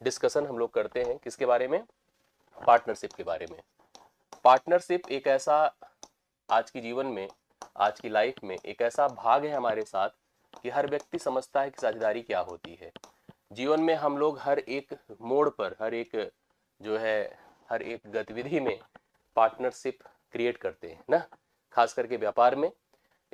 Discussion हम लोग करते हैं किसके बारे में, पार्टनरशिप के बारे में। पार्टनरशिप एक ऐसा आज की जीवन में, आज की लाइफ में एक ऐसा भाग है हमारे साथ कि हर व्यक्ति समझता है कि साझेदारी क्या होती है। जीवन में हम लोग हर एक मोड़ पर, हर एक जो है, हर एक गतिविधि में पार्टनरशिप क्रिएट करते हैं ना, खास करके व्यापार में।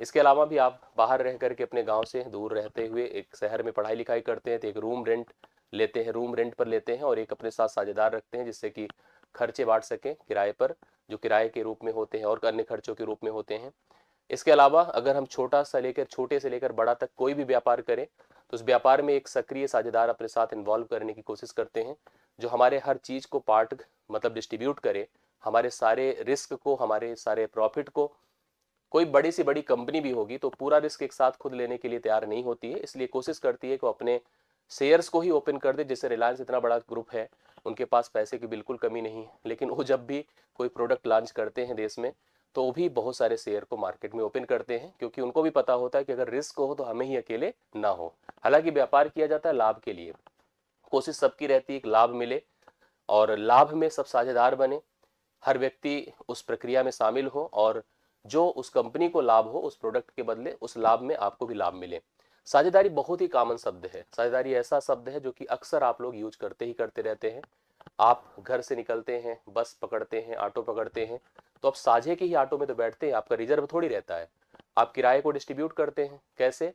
इसके अलावा भी आप बाहर रह करके अपने गांव से दूर रहते हुए एक शहर में पढ़ाई लिखाई करते हैं तो एक रूम रेंट लेते हैं, रूम रेंट पर लेते हैं और एक अपने साथ साझेदार रखते हैं जिससे कि खर्चे बांट सकें किराए पर, जो किराए के रूप में होते हैं और अन्य खर्चों के रूप में होते हैं। इसके अलावा अगर हम छोटे से लेकर बड़ा तक कोई भी व्यापार करें तो उस व्यापार में एक सक्रिय साझेदार अपने साथ इन्वॉल्व करने की कोशिश करते हैं, जो हमारे हर चीज़ को पार्ट मतलब डिस्ट्रीब्यूट करे, हमारे सारे रिस्क को, हमारे सारे प्रॉफिट को। कोई बड़ी सी बड़ी कंपनी भी होगी तो पूरा रिस्क एक साथ खुद लेने के लिए तैयार नहीं होती है, इसलिए कोशिश करती है कि वो अपने शेयर्स को ही ओपन कर दे। जैसे रिलायंस इतना बड़ा ग्रुप है, उनके पास पैसे की बिल्कुल कमी नहीं है, लेकिन वो जब भी कोई प्रोडक्ट लॉन्च करते हैं देश में तो वो भी बहुत सारे शेयर को मार्केट में ओपन करते हैं, क्योंकि उनको भी पता होता है कि अगर रिस्क हो तो हमें ही अकेले ना हो। हालांकि व्यापार किया जाता है लाभ के लिए, कोशिश सबकी रहती है कि लाभ मिले और लाभ में सब साझेदार बने, हर व्यक्ति उस प्रक्रिया में शामिल हो और जो उस कंपनी को लाभ हो उस प्रोडक्ट के बदले उस लाभ में आपको भी लाभ मिले। साझेदारी बहुत ही कॉमन शब्द है, साझेदारी ऐसा शब्द है जो कि अक्सर आप लोग यूज करते ही करते रहते हैं। आप घर से निकलते हैं, बस पकड़ते हैं, ऑटो पकड़ते हैं, तो आप साझे के ही ऑटो में तो बैठते हैं, आपका रिजर्व थोड़ी रहता है। आप किराए को डिस्ट्रीब्यूट करते हैं। कैसे?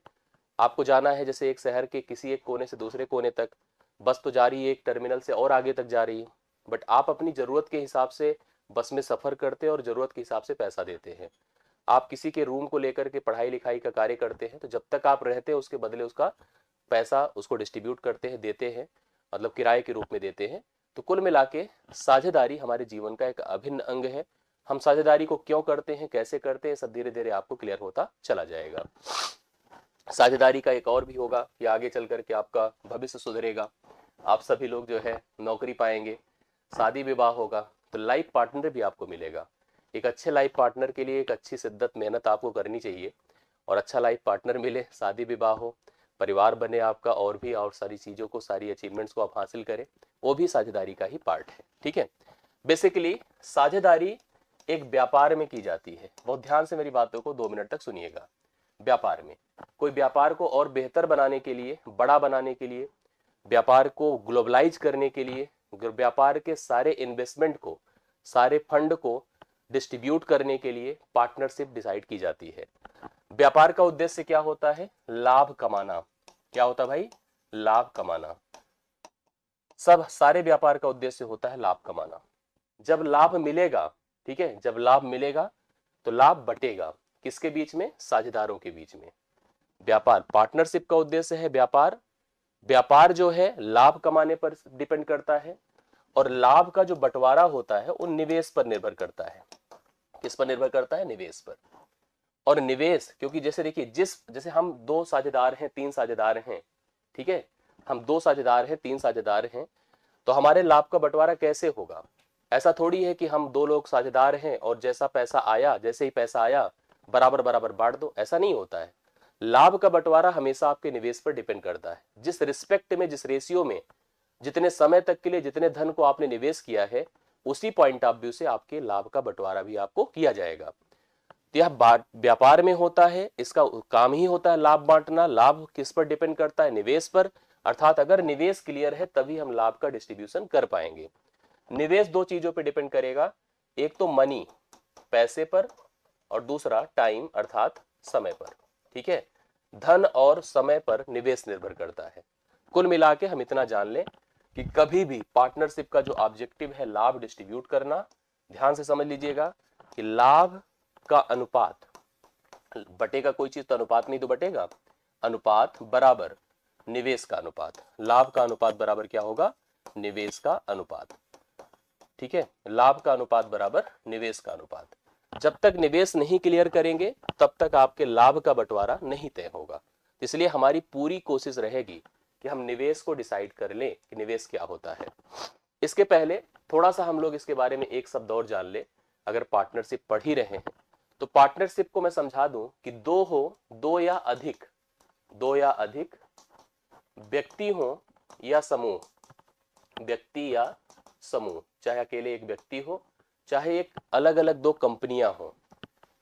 आपको जाना है जैसे एक शहर के किसी एक कोने से दूसरे कोने तक, बस तो जा रही है एक टर्मिनल से और आगे तक जा रही है, बट आप अपनी ज़रूरत के हिसाब से बस में सफ़र करते हैं और ज़रूरत के हिसाब से पैसा देते हैं। आप किसी के रूम को लेकर के पढ़ाई लिखाई का कार्य करते हैं, तो जब तक आप रहते हैं उसके बदले उसका पैसा उसको डिस्ट्रीब्यूट करते हैं, देते हैं, मतलब किराए के रूप में देते हैं। तो कुल मिला के साझेदारी हमारे जीवन का एक अभिन्न अंग है। हम साझेदारी को क्यों करते हैं, कैसे करते हैं, सब धीरे धीरे आपको क्लियर होता चला जाएगा। साझेदारी का एक और भी होगा कि आगे चल करके आपका भविष्य सुधरेगा, आप सभी लोग जो है नौकरी पाएंगे, शादी विवाह होगा तो लाइफ पार्टनर भी आपको मिलेगा। एक अच्छे लाइफ पार्टनर के लिए एक अच्छी शिद्दत मेहनत आपको करनी चाहिए, और अच्छा लाइफ पार्टनर मिले, शादी विवाह हो, परिवार बने आपका, और भी और सारी चीज़ों को, सारी अचीवमेंट्स को आप हासिल करें, वो भी साझेदारी का ही पार्ट है। ठीक है, बेसिकली साझेदारी एक व्यापार में की जाती है। बहुत ध्यान से मेरी बातों को 2 मिनट तक सुनिएगा। व्यापार में, कोई व्यापार को और बेहतर बनाने के लिए, बड़ा बनाने के लिए, व्यापार को ग्लोबलाइज करने के लिए, व्यापार के सारे इन्वेस्टमेंट को, सारे फंड को डिस्ट्रीब्यूट करने के लिए पार्टनरशिप डिसाइड की जाती है। व्यापार का उद्देश्य क्या होता है? लाभ कमाना। क्या होता है भाई? लाभ कमाना। सब सारे व्यापार का उद्देश्य होता है लाभ कमाना। जब लाभ मिलेगा, ठीक है, जब लाभ मिलेगा तो लाभ बटेगा किसके बीच में? साझेदारों के बीच में। व्यापार, पार्टनरशिप का उद्देश्य है व्यापार। व्यापार जो है लाभ कमाने पर डिपेंड करता है, और लाभ का जो बंटवारा होता है वो निवेश पर निर्भर करता है। किस पर निर्भर करता है? निवेश पर। और निवेश, क्योंकि जैसे देखिए, जैसे हम 2 साझेदार हैं, 3 साझेदार हैं, ठीक है, हम 2 साझेदार हैं, 3 साझेदार हैं, तो हमारे लाभ का बंटवारा कैसे होगा? ऐसा थोड़ी है कि हम 2 लोग साझेदार हैं और जैसा पैसा आया, जैसे ही पैसा आया बराबर बराबर बांट दो, ऐसा नहीं होता है। लाभ का बंटवारा हमेशा आपके निवेश पर डिपेंड करता है। जिस रिस्पेक्ट में, जिस रेशियो में, जितने समय तक के लिए जितने धन को आपने निवेश किया है, उसी पॉइंट ऑफ व्यू से आपके लाभ का बंटवारा भी आपको किया जाएगा। तो यह व्यापार में होता है, इसका काम ही होता है लाभ बांटना। लाभ किस पर डिपेंड करता है? निवेश पर। अर्थात अगर निवेश क्लियर है तभी हम लाभ का डिस्ट्रीब्यूशन कर पाएंगे। निवेश 2 चीजों पर डिपेंड करेगा, एक तो मनी, पैसे पर, और दूसरा टाइम अर्थात समय पर। ठीक है, धन और समय पर निवेश निर्भर करता है। कुल मिला के हम इतना जान लें कि कभी भी पार्टनरशिप का जो ऑब्जेक्टिव है लाभ डिस्ट्रीब्यूट करना, ध्यान से समझ लीजिएगा कि लाभ का अनुपात बटेगा, कोई चीज तो अनुपात नहीं तो बटेगा, अनुपात बराबर निवेश का अनुपात। लाभ का अनुपात बराबर क्या होगा? निवेश का अनुपात। ठीक है, लाभ का अनुपात बराबर निवेश का अनुपात। जब तक निवेश नहीं क्लियर करेंगे तब तक आपके लाभ का बंटवारा नहीं तय होगा। इसलिए हमारी पूरी कोशिश रहेगी कि हम निवेश को डिसाइड कर लें कि निवेश क्या होता है। इसके पहले थोड़ा सा हम लोग इसके बारे में एक शब्द और जान ले। अगर पार्टनरशिप पढ़ ही रहे हैं तो पार्टनरशिप को मैं समझा दूं कि 2 हो, 2 या अधिक व्यक्ति हो या समूह, व्यक्ति या समूह, चाहे अकेले एक व्यक्ति हो, चाहे एक अलग अलग दो कंपनियां हो,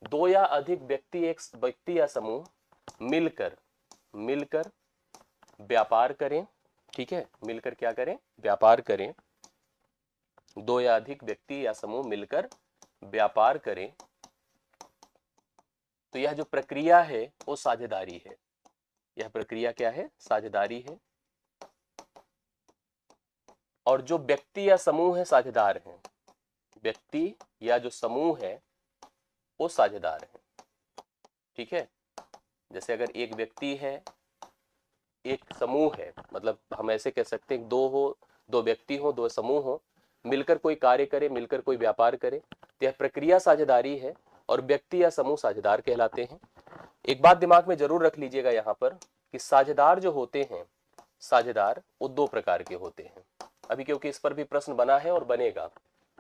दो या अधिक व्यक्ति, एक व्यक्ति या समूह मिलकर व्यापार करें, ठीक है, मिलकर क्या करें, व्यापार करें, दो या अधिक व्यक्ति या समूह मिलकर व्यापार करें, तो यह जो प्रक्रिया है वो साझेदारी है। यह प्रक्रिया क्या है, साझेदारी है। और जो व्यक्ति या समूह है साझेदार हैं, व्यक्ति या जो समूह है वो साझेदार है, ठीक है। जैसे अगर एक व्यक्ति है, एक समूह है, मतलब हम ऐसे कह सकते हैं दो व्यक्ति हो, दो समूह हो, मिलकर कोई कार्य करे, मिलकर कोई व्यापार करे, तो यह प्रक्रिया साझेदारी है और व्यक्ति या समूह साझेदार कहलाते हैं। एक बात दिमाग में जरूर रख लीजिएगा यहाँ पर कि साझेदार जो होते हैं, साझेदार वो दो प्रकार के होते हैं। अभी क्योंकि इस पर भी प्रश्न बना है और बनेगा।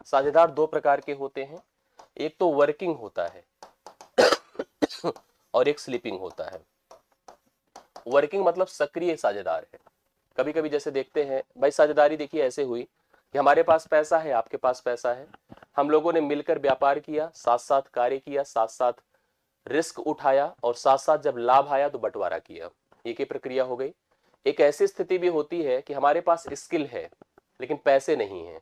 साझेदार दो प्रकार के होते हैं, एक तो वर्किंग होता है और एक स्लीपिंग होता है। वर्किंग मतलब सक्रिय साझेदार है। कभी कभी जैसे देखते हैं भाई, साझेदारी देखिए ऐसे हुई कि हमारे पास पैसा है, आपके पास पैसा है, हम लोगों ने मिलकर व्यापार किया, साथ साथ कार्य किया, साथ साथ रिस्क उठाया और साथ साथ जब लाभ आया तो बंटवारा किया। एक ही प्रक्रिया हो गई। एक ऐसी स्थिति भी होती है कि हमारे पास स्किल है लेकिन पैसे नहीं है,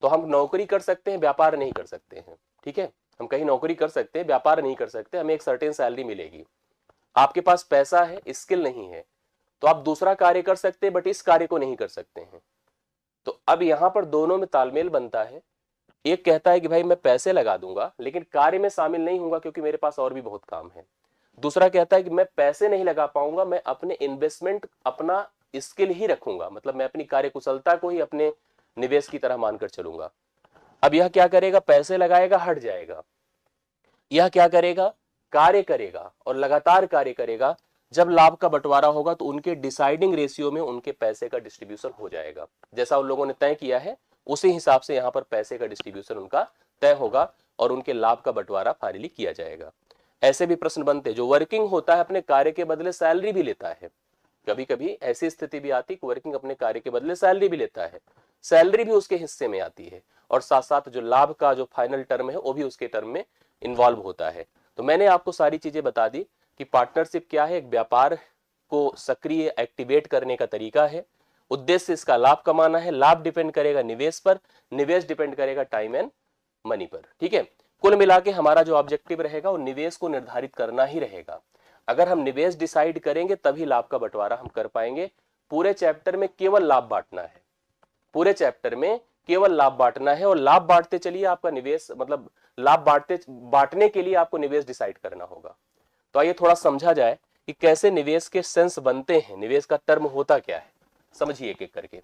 तो हम नौकरी कर सकते हैं, व्यापार नहीं कर सकते हैं, ठीक है। हम कहीं नौकरी कर सकते हैं, व्यापार नहीं कर सकते, हमें एक सर्टेन सैलरी मिलेगी। आपके पास पैसा है, स्किल नहीं है, तो आप दूसरा कार्य कर सकते हैं बट इस कार्य को नहीं कर सकते हैं। तो अब यहां पर दोनों में तालमेल बनता है। एक कहता है कि भाई मैं पैसे लगा दूंगा लेकिन कार्य में शामिल नहीं होऊंगा क्योंकि मेरे पास और भी बहुत काम है। दूसरा कहता है कि मैं पैसे नहीं लगा पाऊंगा, मैं अपने इन्वेस्टमेंट, अपना स्किल ही रखूंगा, मतलब मैं अपनी कार्यकुशलता को ही अपने निवेश की तरह मानकर चलूंगा। अब यह क्या करेगा, पैसे लगाएगा, हट जाएगा। यह क्या करेगा, कार्य करेगा और लगातार कार्य करेगा। जब लाभ का बंटवारा होगा तो उनके डिसाइडिंग रेशियो में उनके पैसे का डिस्ट्रीब्यूशन हो जाएगा। जैसा उन लोगों ने तय किया है उसी हिसाब से यहां पर पैसे का डिस्ट्रीब्यूशन उनका तय होगा और उनके लाभ का बंटवारा फाइनली किया जाएगा। ऐसे भी प्रश्न बनते हैं। जो वर्किंग होता है अपने कार्य के बदले सैलरी भी लेता है। कभी कभी ऐसी स्थिति भी आती है वर्किंग अपने कार्य के बदले सैलरी भी लेता है, सैलरी भी उसके हिस्से में आती है और साथ साथ जो लाभ का जो फाइनल टर्म है वो भी उसके टर्म में इन्वॉल्व होता है। तो मैंने आपको सारी चीजें बता दी कि पार्टनरशिप क्या है। एक व्यापार को सक्रिय एक्टिवेट करने का तरीका है। उद्देश्य इसका लाभ कमाना है, लाभ डिपेंड करेगा निवेश पर, निवेश डिपेंड करेगा टाइम एंड मनी पर, ठीक है। कुल मिला के हमारा जो ऑब्जेक्टिव रहेगा वो निवेश को निर्धारित करना ही रहेगा। अगर हम निवेश डिसाइड करेंगे तभी लाभ का बंटवारा हम कर पाएंगे। पूरे चैप्टर में केवल लाभ बांटना है, पूरे चैप्टर में केवल लाभ बांटना है और लाभ बांटते चलिए। आपका निवेश मतलब लाभ बांटने के लिए आपको निवेश डिसाइड करना होगा। तो आइए थोड़ा समझा जाए कि कैसे निवेश के सेंस बनते हैं, निवेश का टर्म होता क्या है, समझिए एक एक करके।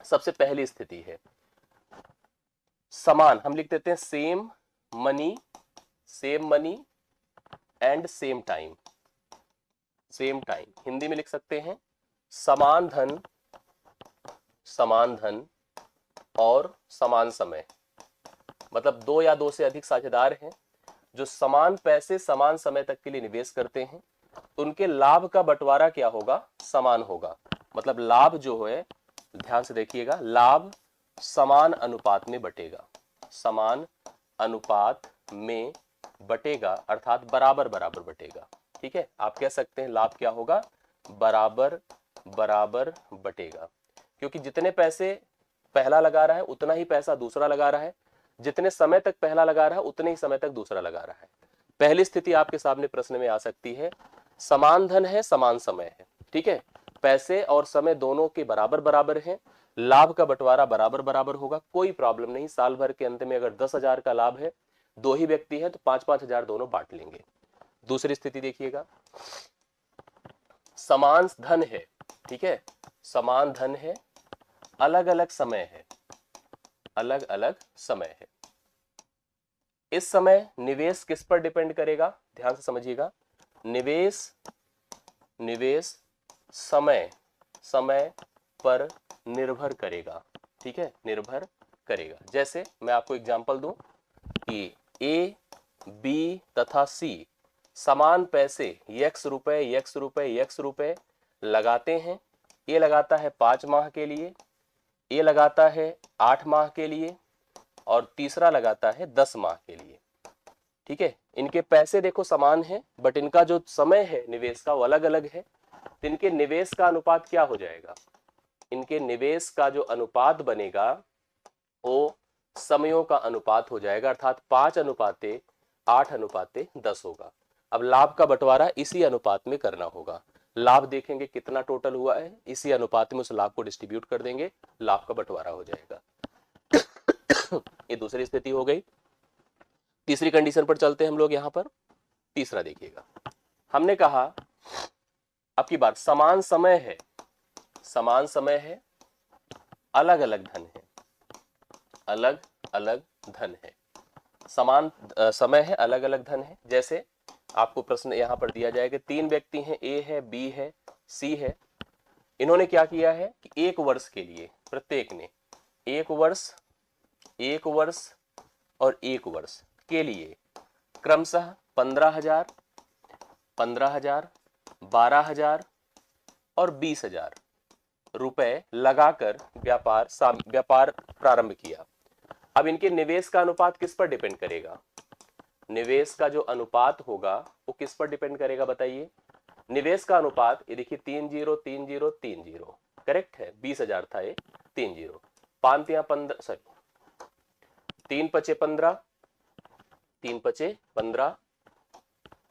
सबसे पहली स्थिति है समान, हम लिख देते हैं same money and same time. Same time Hindi में लिख सकते हैं समान धन और समान समय। मतलब दो या दो से अधिक साझेदार हैं जो समान पैसे समान समय तक के लिए निवेश करते हैं, उनके लाभ का बंटवारा क्या होगा, समान होगा। मतलब लाभ जो है, ध्यान से देखिएगा, लाभ समान अनुपात में बटेगा, समान अनुपात में बटेगा, अर्थात बराबर बराबर बटेगा, ठीक है। आप कह सकते हैं लाभ क्या होगा, बराबर बराबर बटेगा, क्योंकि जितने पैसे पहला लगा रहा है उतना ही पैसा दूसरा लगा रहा है, जितने समय तक पहला लगा रहा है उतने ही समय तक दूसरा लगा रहा है। पहली स्थिति आपके सामने प्रश्न में आ सकती है, समान धन है समान समय है, ठीक है, पैसे और समय दोनों के बराबर बराबर हैं, लाभ का बंटवारा बराबर बराबर होगा, कोई प्रॉब्लम नहीं। साल भर के अंत में अगर 10,000 का लाभ है, दो ही व्यक्ति है तो 5-5 हजार दोनों बांट लेंगे। दूसरी स्थिति देखिएगा, समान धन है, ठीक है, समान धन है, अलग अलग समय है, अलग अलग समय है। इस समय निवेश किस पर डिपेंड करेगा, ध्यान से समझिएगा, निवेश समय पर निर्भर करेगा, ठीक है, निर्भर करेगा। जैसे मैं आपको एग्जांपल दूं कि ए, बी तथा सी समान पैसे x रुपए लगाते हैं। ए लगाता है 5 माह के लिए, ए लगाता है 8 माह के लिए और तीसरा लगाता है 10 माह के लिए। ठीक है, इनके पैसे देखो समान है, बट इनका जो समय है निवेश का वो अलग अलग है। तो इनके निवेश का अनुपात क्या हो जाएगा? इनके निवेश का जो अनुपात बनेगा वो समयों का अनुपात हो जाएगा, अर्थात 5:8:10 होगा। अब लाभ का बंटवारा इसी अनुपात में करना होगा। लाभ देखेंगे कितना टोटल हुआ है, इसी अनुपात में उस लाभ को डिस्ट्रीब्यूट कर देंगे, लाभ का बंटवारा हो जाएगा। ये दूसरी स्थिति हो गई। तीसरी कंडीशन पर चलते हैं हम लोग। यहां पर तीसरा देखिएगा, हमने कहा अब की बार समान समय है, समान समय है, अलग अलग धन है, अलग अलग धन है, समान समय है, अलग अलग धन है। जैसे आपको प्रश्न यहां पर दिया जाएगा, 3 व्यक्ति हैं, ए है, बी है, सी है। इन्होंने क्या किया है कि 1 वर्ष के लिए प्रत्येक ने 1 वर्ष, 1 वर्ष और 1 वर्ष के लिए क्रमशः 15,000, 15,000, 12,000 और 20,000 रुपए लगाकर व्यापार प्रारंभ किया। अब इनके निवेश का अनुपात किस पर डिपेंड करेगा? निवेश का जो अनुपात होगा वो किस पर डिपेंड करेगा बताइए? निवेश का अनुपात ये देखिए 30:30:30 करेक्ट है, 20,000 था ये, 30 5 15 सॉरी 3 पचे 15, 3 पचे 15,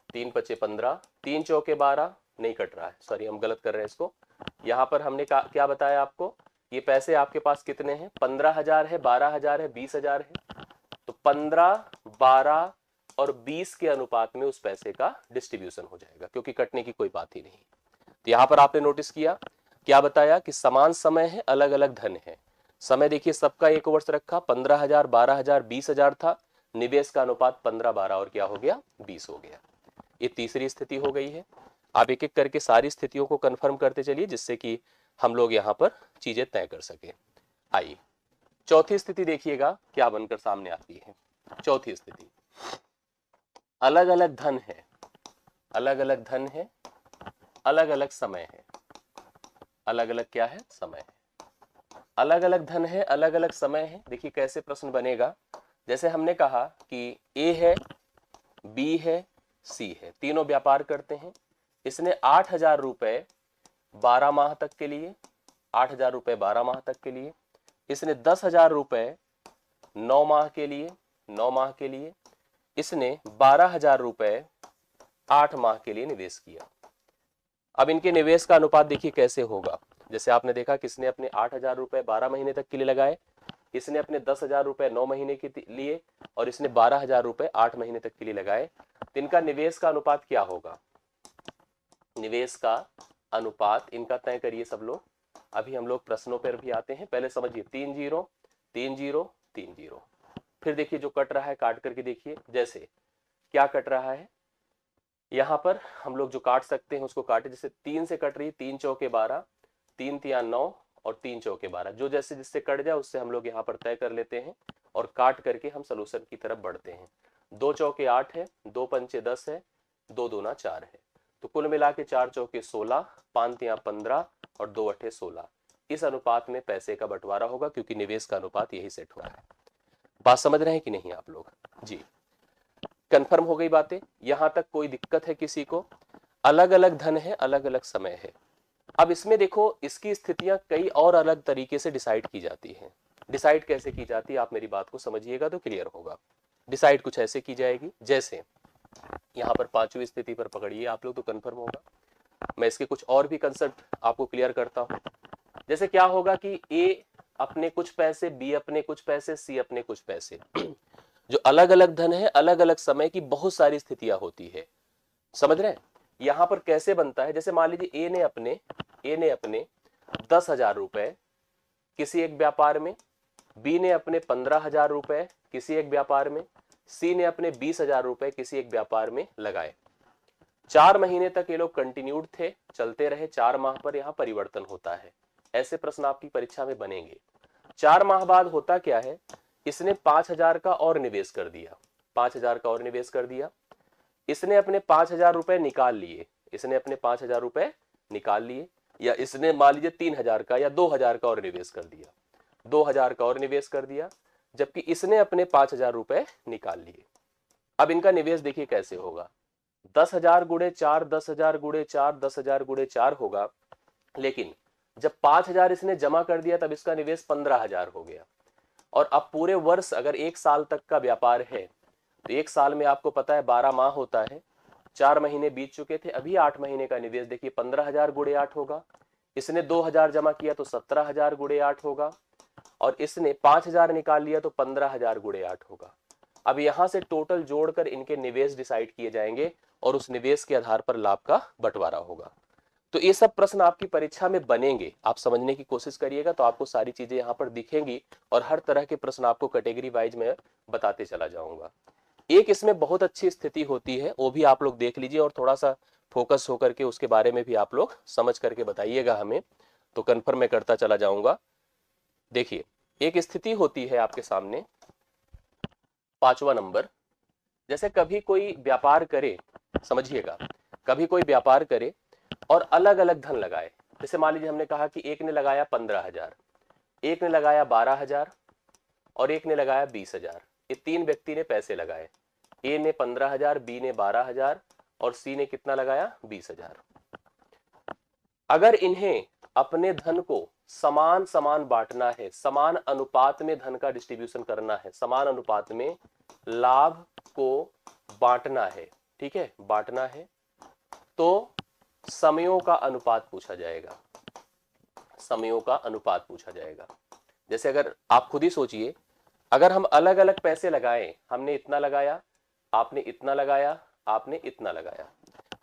3 पचे 15, 3 चौके 12 नहीं कट रहा है, सॉरी हम गलत कर रहे हैं इसको। यहां पर हमने क्या बताया आपको, ये पैसे आपके पास कितने हैं? 15,000 है, 12,000 है, 20,000 है। तो 15, 12 और 20 के अनुपात में उस पैसे का डिस्ट्रीब्यूशन हो जाएगा, क्योंकि कटने की कोई बात ही नहीं। तो यहां पर आपने नोटिस किया, क्या बताया कि समान समय है, अलग अलग धन है। समय देखिए सबका 1 वर्ष रखा, 15,000, 12,000, 20,000 था। निवेश का अनुपात 15, 12 और क्या हो गया? 20 हो गया। ये तीसरी स्थिति हो गई है। आप एक एक करके सारी स्थितियों को कंफर्म करते चलिए, जिससे कि हम लोग यहां पर चीजें तय कर सके। आइए चौथी स्थिति देखिएगा क्या बनकर सामने आती है। चौथी स्थिति, अलग अलग धन है, अलग अलग धन है, अलग अलग समय है, अलग अलग क्या है? समय है। अलग अलग धन है, अलग अलग समय है। देखिए कैसे प्रश्न बनेगा, जैसे हमने कहा कि ए है, बी है, सी है, तीनों व्यापार करते हैं। इसने 8,000 रुपए 12 माह तक के लिए, 8,000 रुपए 12 माह तक के लिए। इसने 10,000 रुपए 9 माह के लिए, 9 माह के लिए। इसने 12,000 रुपए 8 माह के लिए निवेश किया। अब इनके निवेश का अनुपात देखिए कैसे होगा। जैसे आपने देखा किसने अपने 8,000 रुपए 12 महीने तक के लिए लगाए, इसने अपने 10,000 रुपए 9 महीने के लिए और इसने 12,000 रुपए 8 महीने तक के लिए लगाए। तो इनका निवेश का अनुपात क्या होगा? निवेश का अनुपात इनका तय करिए सब लोग। अभी हम लोग प्रश्नों पर भी आते हैं, पहले समझिए 3 0 3 0 3 0। फिर देखिए जो कट रहा है काट करके देखिए, जैसे क्या कट रहा है यहां पर हम लोग जो काट सकते हैं उसको काटे। जैसे 3 से कट रही है, 3 चौके 12, 3 तिया 9 और 3 चौके 12, जो जैसे जिससे कट जाए उससे हम लोग यहाँ पर तय कर लेते हैं और काट करके हम सोल्यूशन की तरफ बढ़ते हैं। 2 चौके 8 है, 2 पंचे 10 है, 2 दूना 4 है। तो कुल मिला के 4 चौके 16, 5 तिया 15 और 2 अठे 16। इस अनुपात में पैसे का बंटवारा होगा, क्योंकि निवेश का अनुपात यही सेट हो रहा है। बात समझ रहे हैं कि नहीं आप लोग? जी कंफर्म हो गई बातें? यहां तक कोई दिक्कत है किसी को? अलग अलग धन है, अलग अलग समय है। अब इसमें देखो इसकी स्थितियां कई और अलग तरीके से डिसाइड की जाती हैं। डिसाइड कैसे की जाती है आप मेरी बात को समझिएगा तो क्लियर होगा। डिसाइड कुछ ऐसे की जाएगी, जैसे यहां पर पांचवी स्थिति पर पकड़िए आप लोग तो कंफर्म होगा। मैं इसके कुछ और भी कंसेप्ट आपको क्लियर करता हूं। जैसे क्या होगा कि ए अपने कुछ पैसे, बी अपने कुछ पैसे, सी अपने कुछ पैसे। जो अलग अलग धन है, अलग अलग समय की बहुत सारी स्थितियां होती है, समझ रहे हैं? यहां पर कैसे बनता है, जैसे मान लीजिए ए ने अपने 10,000 रुपए किसी एक व्यापार में, बी ने अपने 15,000 रुपए किसी एक व्यापार में, सी ने अपने 20,000 रुपए किसी एक व्यापार में लगाए। 4 महीने तक ये लोग कंटिन्यूड थे, चलते रहे। 4 माह पर यहां परिवर्तन होता है। ऐसे प्रश्न आपकी परीक्षा में बनेंगे। 4 माह बाद होता क्या है, इसने 5,000 का और निवेश कर दिया, 5,000 का और निवेश कर दिया। इसने अपने 5,000 रुपए निकाल लिए, इसने अपने 5,000 रुपए निकाल लिए, या इसने मान लीजिए 3,000 का या 2,000 का और निवेश कर दिया। 2,000 का और निवेश कर दिया, जबकि इसने अपने 5,000 रुपए निकाल लिए। अब इनका निवेश देखिए कैसे होगा, 10,000 गुणे 4, 10,000 गुणे 4, 10,000 गुणे 4 होगा। लेकिन जब 5,000 इसने जमा कर दिया तब इसका निवेश 15,000 हो गया। और अब पूरे वर्ष अगर 1 साल तक का व्यापार है तो 1 साल में आपको पता है 12 माह होता है, 4 महीने बीत चुके थे, अभी 8 महीने का निवेश देखिए 15,000 गुणे 8 होगा। इसने 2,000 जमा किया तो 17,000 गुणे 8 होगा, और इसने 5,000 निकाल लिया तो 15,000 गुणे 8 होगा। अब यहां से टोटल जोड़कर इनके निवेश डिसाइड किए जाएंगे और उस निवेश के आधार पर लाभ का बंटवारा होगा। तो ये सब प्रश्न आपकी परीक्षा में बनेंगे, आप समझने की कोशिश करिएगा तो आपको सारी चीजें यहाँ पर दिखेंगी, और हर तरह के प्रश्न आपको कैटेगरी वाइज में बताते चला जाऊंगा। एक इसमें बहुत अच्छी स्थिति होती है, वो भी आप लोग देख लीजिए और थोड़ा सा फोकस होकर के उसके बारे में भी आप लोग समझ करके बताइएगा हमें, तो कन्फर्म मैं करता चला जाऊंगा। देखिए एक स्थिति होती है आपके सामने, 5वां नंबर, जैसे कभी कोई व्यापार करे, समझिएगा, कभी कोई व्यापार करे और अलग अलग धन लगाए। जैसे मान लीजिए हमने कहा कि एक ने लगाया 15,000, एक ने लगाया 12,000 और एक ने लगाया 20,000। ये 3 व्यक्ति ने पैसे लगाए, ए ने 15,000, बी ने 12,000 और सी ने कितना लगाया, 20,000। अगर इन्हें अपने धन को समान समान बांटना है, समान अनुपात में धन का डिस्ट्रीब्यूशन करना है, समान अनुपात में लाभ को बांटना है, ठीक है, बांटना है, तो समयों का अनुपात पूछा जाएगा, समयों का अनुपात पूछा जाएगा। जैसे अगर आप खुद ही सोचिए, अगर हम अलग अलग पैसे लगाएं, हमने इतना लगाया, आपने इतना लगाया, आपने इतना लगाया,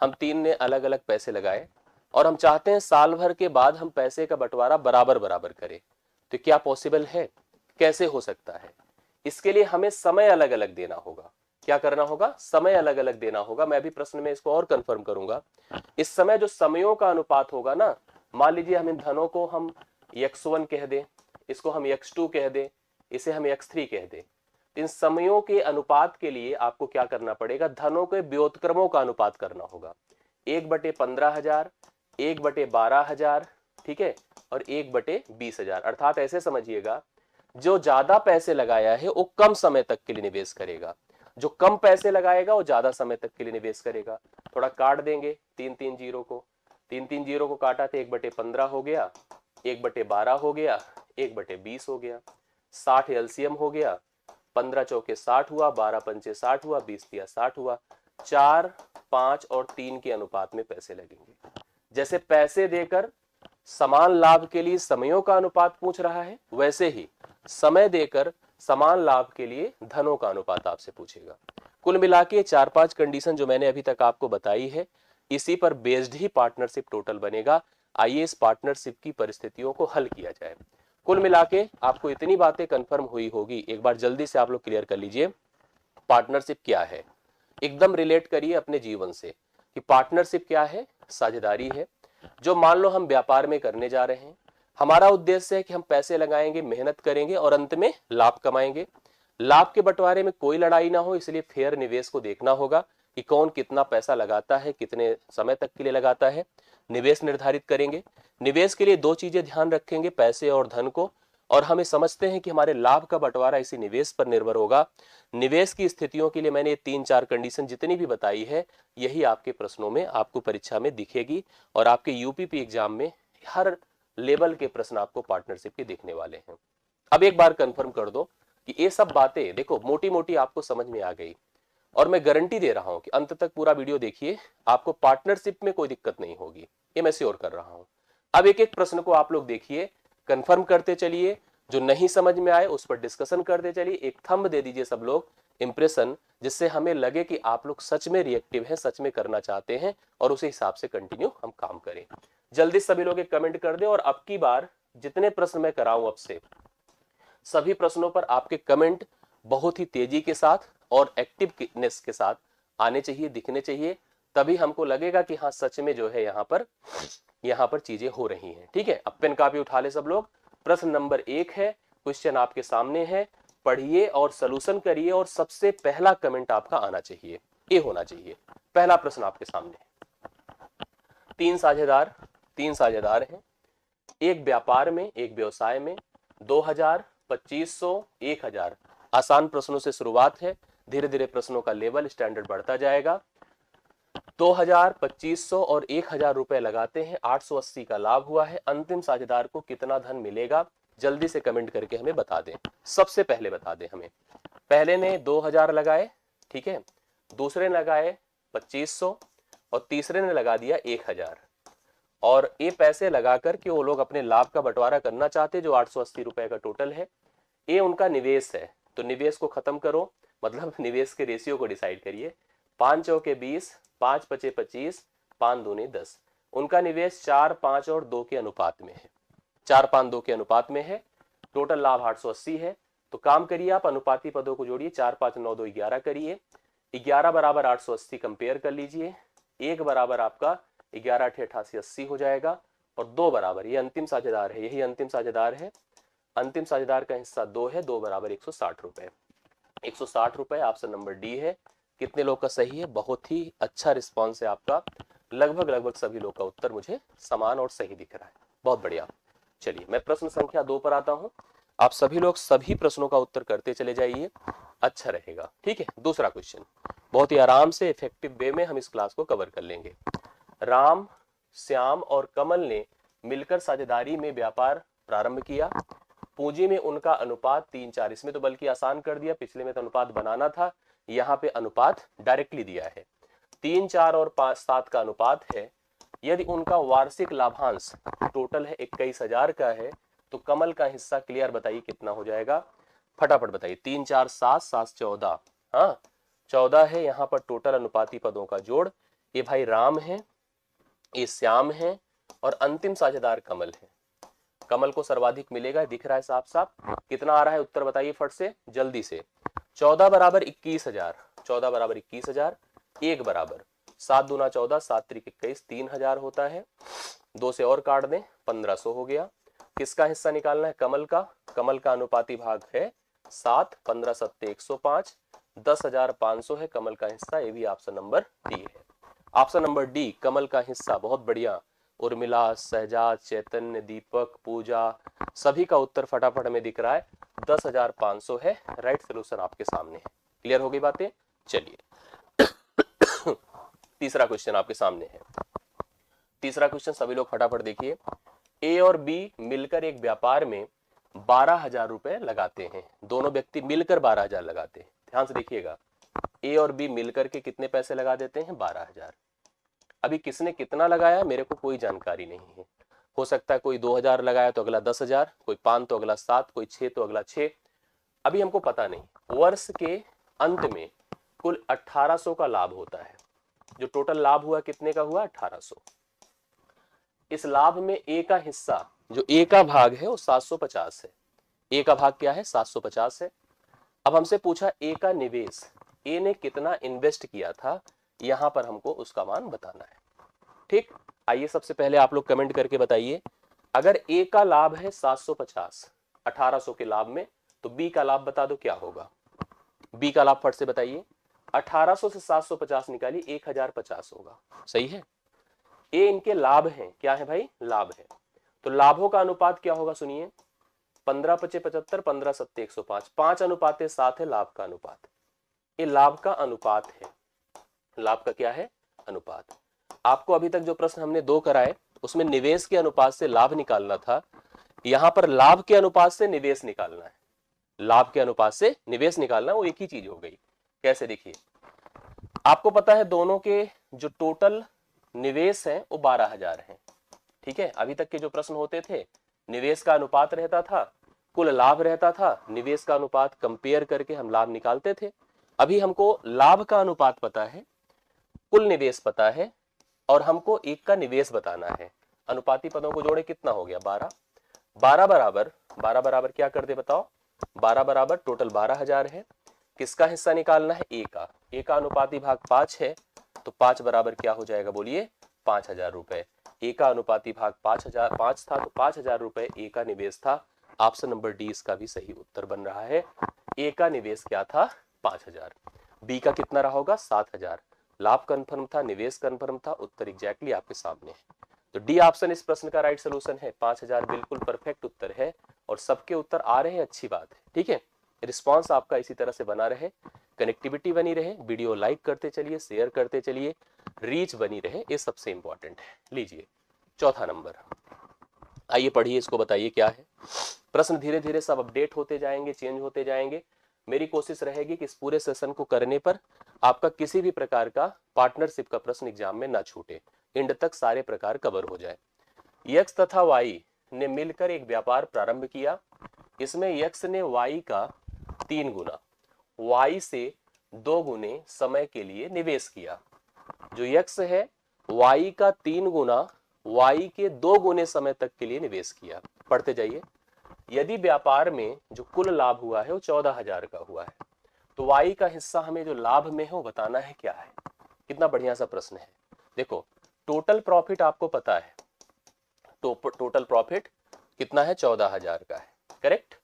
हम 3 ने अलग अलग पैसे लगाए और हम चाहते हैं साल भर के बाद हम पैसे का बंटवारा बराबर बराबर करें, तो क्या पॉसिबल है, कैसे हो सकता है? इसके लिए हमें समय अलग अलग देना होगा। क्या करना होगा, समय अलग अलग देना होगा। मैं भी प्रश्न में इसको और कंफर्म करूंगा। इस समय जो समयों का अनुपात होगा ना, मान लीजिए हम इन धनों को हम x1 कह दें, इसको हम x2 कह दें, इसे हम x3 कह दें। इन समयों के अनुपात के लिए आपको क्या करना पड़ेगा, धनों के व्युत्क्रमों का अनुपात करना होगा। 1/15,000, 1/12,000, ठीक है, और 1/20,000। अर्थात ऐसे समझिएगा, जो ज्यादा पैसे लगाया है वो कम समय तक के लिए निवेश करेगा, जो कम पैसे लगाएगा वो ज्यादा समय तक के लिए निवेश करेगा। थोड़ा काट देंगे 3-3 जीरो को, 3-3 जीरो को काटा तो 1/15 हो गया, 1/12 हो गया, 1/20 हो गया, 60 एलसीएम हो गया, 15 चौके 60 हुआ, 12 पंचे 60 हुआ, 20 तिया 60 हुआ। 4, 5 और 3 के अनुपात में पैसे लगेंगे। जैसे पैसे देकर समान लाभ के लिए समयों का अनुपात पूछ रहा है, वैसे ही समय देकर समान लाभ के लिए धनों का अनुपात आपसे पूछेगा। कुल मिला के 4-5 कंडीशन जो मैंने अभी तक आपको बताई है, इसी पर बेस्ड ही पार्टनरशिप टोटल बनेगा। आइए इस पार्टनरशिप की परिस्थितियों को हल किया जाए। कुल मिला के आपको इतनी बातें कंफर्म हुई होगी, एक बार जल्दी से आप लोग क्लियर कर लीजिए। पार्टनरशिप क्या है, एकदम रिलेट करिए अपने जीवन से कि पार्टनरशिप क्या है। साझेदारी है, जो मान लो हम व्यापार में करने जा रहे हैं, हमारा उद्देश्य है कि हम पैसे लगाएंगे, मेहनत करेंगे और अंत में लाभ कमाएंगे। लाभ के बंटवारे में कोई लड़ाई ना हो, इसलिए फेयर निवेश को देखना होगा कि कौन कितना पैसा लगाता है, कितने समय तक के लिए लगाता है। निवेश निर्धारित करेंगे, निवेश के लिए 2 चीजें ध्यान रखेंगे, पैसे और धन को, और हमें समझते हैं कि हमारे लाभ का बंटवारा इसी निवेश पर निर्भर होगा। निवेश की स्थितियों के लिए मैंने 3-4 कंडीशन जितनी भी बताई है, यही आपके प्रश्नों में आपको परीक्षा में दिखेगी, और आपके यूपीपी एग्जाम में हर लेवल के प्रश्न आपको पार्टनरशिप के दिखने वाले हैं। अब एक बार कंफर्म कर दो कि ये सब बातें देखो मोटी मोटी आपको समझ में आ गई, और मैं गारंटी दे रहा हूं कि अंत तक पूरा वीडियो देखिए, आपको पार्टनरशिप में कोई दिक्कत नहीं होगी, ये मैं श्योर कर रहा हूं। अब एक एक प्रश्न को आप लोग देखिए, कंफर्म करते चलिए, जो नहीं समझ में आए उस पर डिस्कशन करते चलिए। एक थंब दे दीजिए सब लोग, इंप्रेशन, जिससे हमें लगे कि आप लोग सच में रिएक्टिव हैं, सच में करना चाहते हैं, और उसी हिसाब से कंटिन्यू हम काम करें। जल्दी सभी लोग एक कमेंट कर दे, और अब की बार जितने प्रश्न मैं कराऊं आपसे, सभी प्रश्नों पर आपके कमेंट बहुत ही तेजी के साथ और एक्टिवनेस के साथ आने चाहिए, दिखने चाहिए, तभी हमको लगेगा कि हाँ सच में जो है यहाँ पर चीजें हो रही हैं। ठीक है, अब पेन कापी उठा ले सब लोग। प्रश्न नंबर 1 है, क्वेश्चन आपके सामने है, पढ़िए और सॉल्यूशन करिए, और सबसे पहला कमेंट आपका आना चाहिए, ये होना चाहिए। पहला प्रश्न आपके सामने है, 3 साझेदार हैं, एक व्यापार में, एक व्यवसाय में 2000, 2500, 1000। आसान प्रश्नों से शुरुआत है, धीरे धीरे प्रश्नों का लेवल स्टैंडर्ड बढ़ता जाएगा। 2000, 2500 और 1000 रुपए लगाते हैं, 880 का लाभ हुआ है। अंतिम साझेदार को कितना धन मिलेगा, जल्दी से कमेंट करके हमें बता दें। सबसे पहले बता दें हमें, पहले ने 2000 लगाए, ठीक है, दूसरे ने लगाए 2500 और तीसरे ने लगा दिया 1000। और ये पैसे लगाकर के वो लोग अपने लाभ का बंटवारा करना चाहते, जो 880 रुपए का टोटल है। ये उनका निवेश है, तो निवेश को खत्म करो, मतलब निवेश के रेशियो को डिसाइड करिए। 5 चौके 20, 5 पचे 25, 5 दूनी 10। उनका निवेश 4, 5 और 2 के अनुपात में है, 4, 5, 2 के अनुपात में है। टोटल लाभ 880 है। तो काम करिए, आप अनुपाती पदों को जोड़िए, 4, 5, 9, 2, 11 करिए। 11 बराबर 880 कंपेयर कर लीजिए। 1 बराबर आपका 11 8 88 80 हो जाएगा। और 2 बराबर, ये अंतिम साझेदार है, यही अंतिम साझेदार है। अंतिम साझेदार का हिस्सा 2 है, 2 बराबर 160 रुपए। 160 रुपए ऑप्शन नंबर डी है। कितने लोग का सही है? बहुत ही अच्छा रिस्पॉन्स है आपका, लगभग सभी लोग का उत्तर मुझे समान और सही दिख रहा है। बहुत बढ़िया। चलिए मैं प्रश्न संख्या 2 पर आता हूं। आप सभी लोग सभी प्रश्नों का उत्तर करते चले जाइए, अच्छा रहेगा, ठीक है। दूसरा क्वेश्चन, बहुत ही आराम से इफेक्टिव वे में हम इस क्लास को कवर कर लेंगे। राम, श्याम और कमल ने मिलकर साझेदारी में व्यापार प्रारंभ किया। पूंजी में उनका अनुपात 3-4, इसमें तो बल्कि आसान कर दिया, पिछले में तो अनुपात बनाना था, यहाँ पे अनुपात डायरेक्टली दिया है। 3, 4 और 5, 7 का अनुपात है। यदि उनका वार्षिक लाभांश टोटल है 21,000 का है, तो कमल का हिस्सा क्लियर बताइए कितना हो जाएगा, फटाफट बताइए। 3, 4, 7, 7, 14, हाँ 14 है। यहाँ पर टोटल अनुपाती पदों का जोड़, ये भाई राम है, ये श्याम है और अंतिम साझेदार कमल है। कमल को सर्वाधिक मिलेगा, दिख रहा है साफ साफ। कितना आ रहा है उत्तर बताइए फट से, जल्दी से। 14 बराबर 21,000, 14 बराबर 21,000। 1 बराबर 7 दूना 14, 7 त्रिक 21, 3000 होता है। 2 से और काट दें, 1500 हो गया। किसका हिस्सा निकालना है? कमल का। कमल का अनुपाती भाग है 7, 15 सत्ते 105, 10,500 है कमल का हिस्सा। ये भी ऑप्शन नंबर डी है। ऑप्शन नंबर डी कमल का हिस्सा, बहुत बढ़िया। उर्मिला, सहजाद, चैतन्य, दीपक, पूजा, सभी का उत्तर फटाफट में दिख रहा है, 10,500 है। राइट सोल्यूशन आपके सामने है। क्लियर हो गई बातें? चलिए तीसरा क्वेश्चन आपके सामने है। तीसरा क्वेश्चन सभी लोग फटाफट देखिए। ए और बी मिलकर एक व्यापार में 12,000 रुपए लगाते हैं। दोनों व्यक्ति मिलकर 12,000 लगाते हैं। ध्यान से देखिएगा, ए और बी मिलकर के कितने पैसे लगा देते हैं? 12,000। अभी किसने कितना लगाया मेरे को कोई जानकारी नहीं है। हो सकता है कोई 2,000 लगाया तो अगला 10,000, कोई 5 तो अगला 7, कोई 6 तो अगला 6। अभी हमको पता नहीं। वर्ष के अंत में कुल 1800 का लाभ होता है। जो टोटल लाभ हुआ कितने का हुआ? 1800। इस लाभ में ए का हिस्सा, जो ए का भाग है वो 750 है। ए का भाग क्या है? 750 है। अब हमसे पूछा ए का निवेश, ए ने कितना इन्वेस्ट किया था, यहां पर हमको उसका मान बताना है। ठीक, आइए सबसे पहले आप लोग कमेंट करके बताइए, अगर ए का लाभ है 750 1800 के लाभ में, तो बी का लाभ बता दो क्या होगा। बी का लाभ फट से बताइए। 1800 से 750 निकाली, 1050 होगा। सही है। ए इनके लाभ हैं, क्या है भाई? लाभ है। तो लाभों का अनुपात क्या होगा सुनिए, 15 पचे 75, 15 सत्ते 105, 5 अनुपाते 7 है लाभ का अनुपात। ये लाभ का अनुपात है। लाभ का क्या है? अनुपात। आपको अभी तक जो प्रश्न हमने 2 कराए उसमें निवेश के अनुपात से लाभ निकालना था, यहां पर लाभ के अनुपात से निवेश निकालना है। लाभ के अनुपात से निवेश निकालना, वो एक ही चीज हो गई। कैसे? देखिए, आपको पता है दोनों के जो टोटल निवेश है वो 12,000 है। ठीक है, अभी तक के जो प्रश्न होते थे निवेश का अनुपात रहता था, कुल लाभ रहता था, निवेश का अनुपात कंपेयर करके हम लाभ निकालते थे। अभी हमको लाभ का अनुपात पता है, कुल निवेश पता है, और हमको एक का निवेश बताना है। अनुपाती पदों को जोड़े कितना हो गया? 12। 12 बराबर क्या कर दे बताओ? 12 बराबर टोटल 12,000 है। किसका हिस्सा निकालना है? ए का। ए का अनुपाती भाग 5 है, तो 5 बराबर क्या हो जाएगा बोलिए? 5,000 रुपए। ए का अनुपाती भाग 5 था, तो 5,000 रुपए ए का निवेश था। ऑप्शन नंबर डी इसका भी सही उत्तर बन रहा है। ए का निवेश क्या था? 5,000। बी का कितना रहा होगा? 7,000। लाभ कंफर्म था, निवेश कंफर्म था, उत्तर एग्जैक्टली आपके सामने है। तो डी ऑप्शन इस प्रश्न का राइट सोल्यूशन है। 5,000 बिल्कुल परफेक्ट उत्तर है और सबके उत्तर आ रहे हैं, अच्छी बात है, ठीक है। रिस्पॉन्स आपका इसी तरह से बना रहे, कनेक्टिविटी बनी रहे, वीडियो लाइक करते चलिए, शेयर करते चलिए, रीच बनी रहे, ये सबसे इंपॉर्टेंट है। लीजिए चौथा नंबर, आइए पढ़िए, इसको बताइए क्या है। प्रश्न धीरे धीरे सब अपडेट होते जाएंगे, चेंज होते जाएंगे। मेरी कोशिश रहेगी कि इस पूरे सेशन को करने पर आपका किसी भी प्रकार का पार्टनरशिप का प्रश्न एग्जाम में ना छूटे, एंड तक सारे प्रकार कवर हो जाए। यक्स तथा वाई ने मिलकर एक व्यापार प्रारंभ किया। इसमें यक्स ने वाई का 3 गुना, वाई से 2 गुने समय के लिए निवेश किया। जो यक्स है वाई का 3 गुना, वाई के 2 गुने समय तक के लिए निवेश किया। पढ़ते जाइए। यदि व्यापार में जो कुल लाभ हुआ है वो 14,000 का हुआ है, तो वाई का हिस्सा हमें जो लाभ में है वो बताना है क्या है। कितना बढ़िया सा प्रश्न है। देखो टोटल प्रॉफिट आपको पता है, टोटल प्रॉफिट कितना है, 14,000 का है, करेक्ट।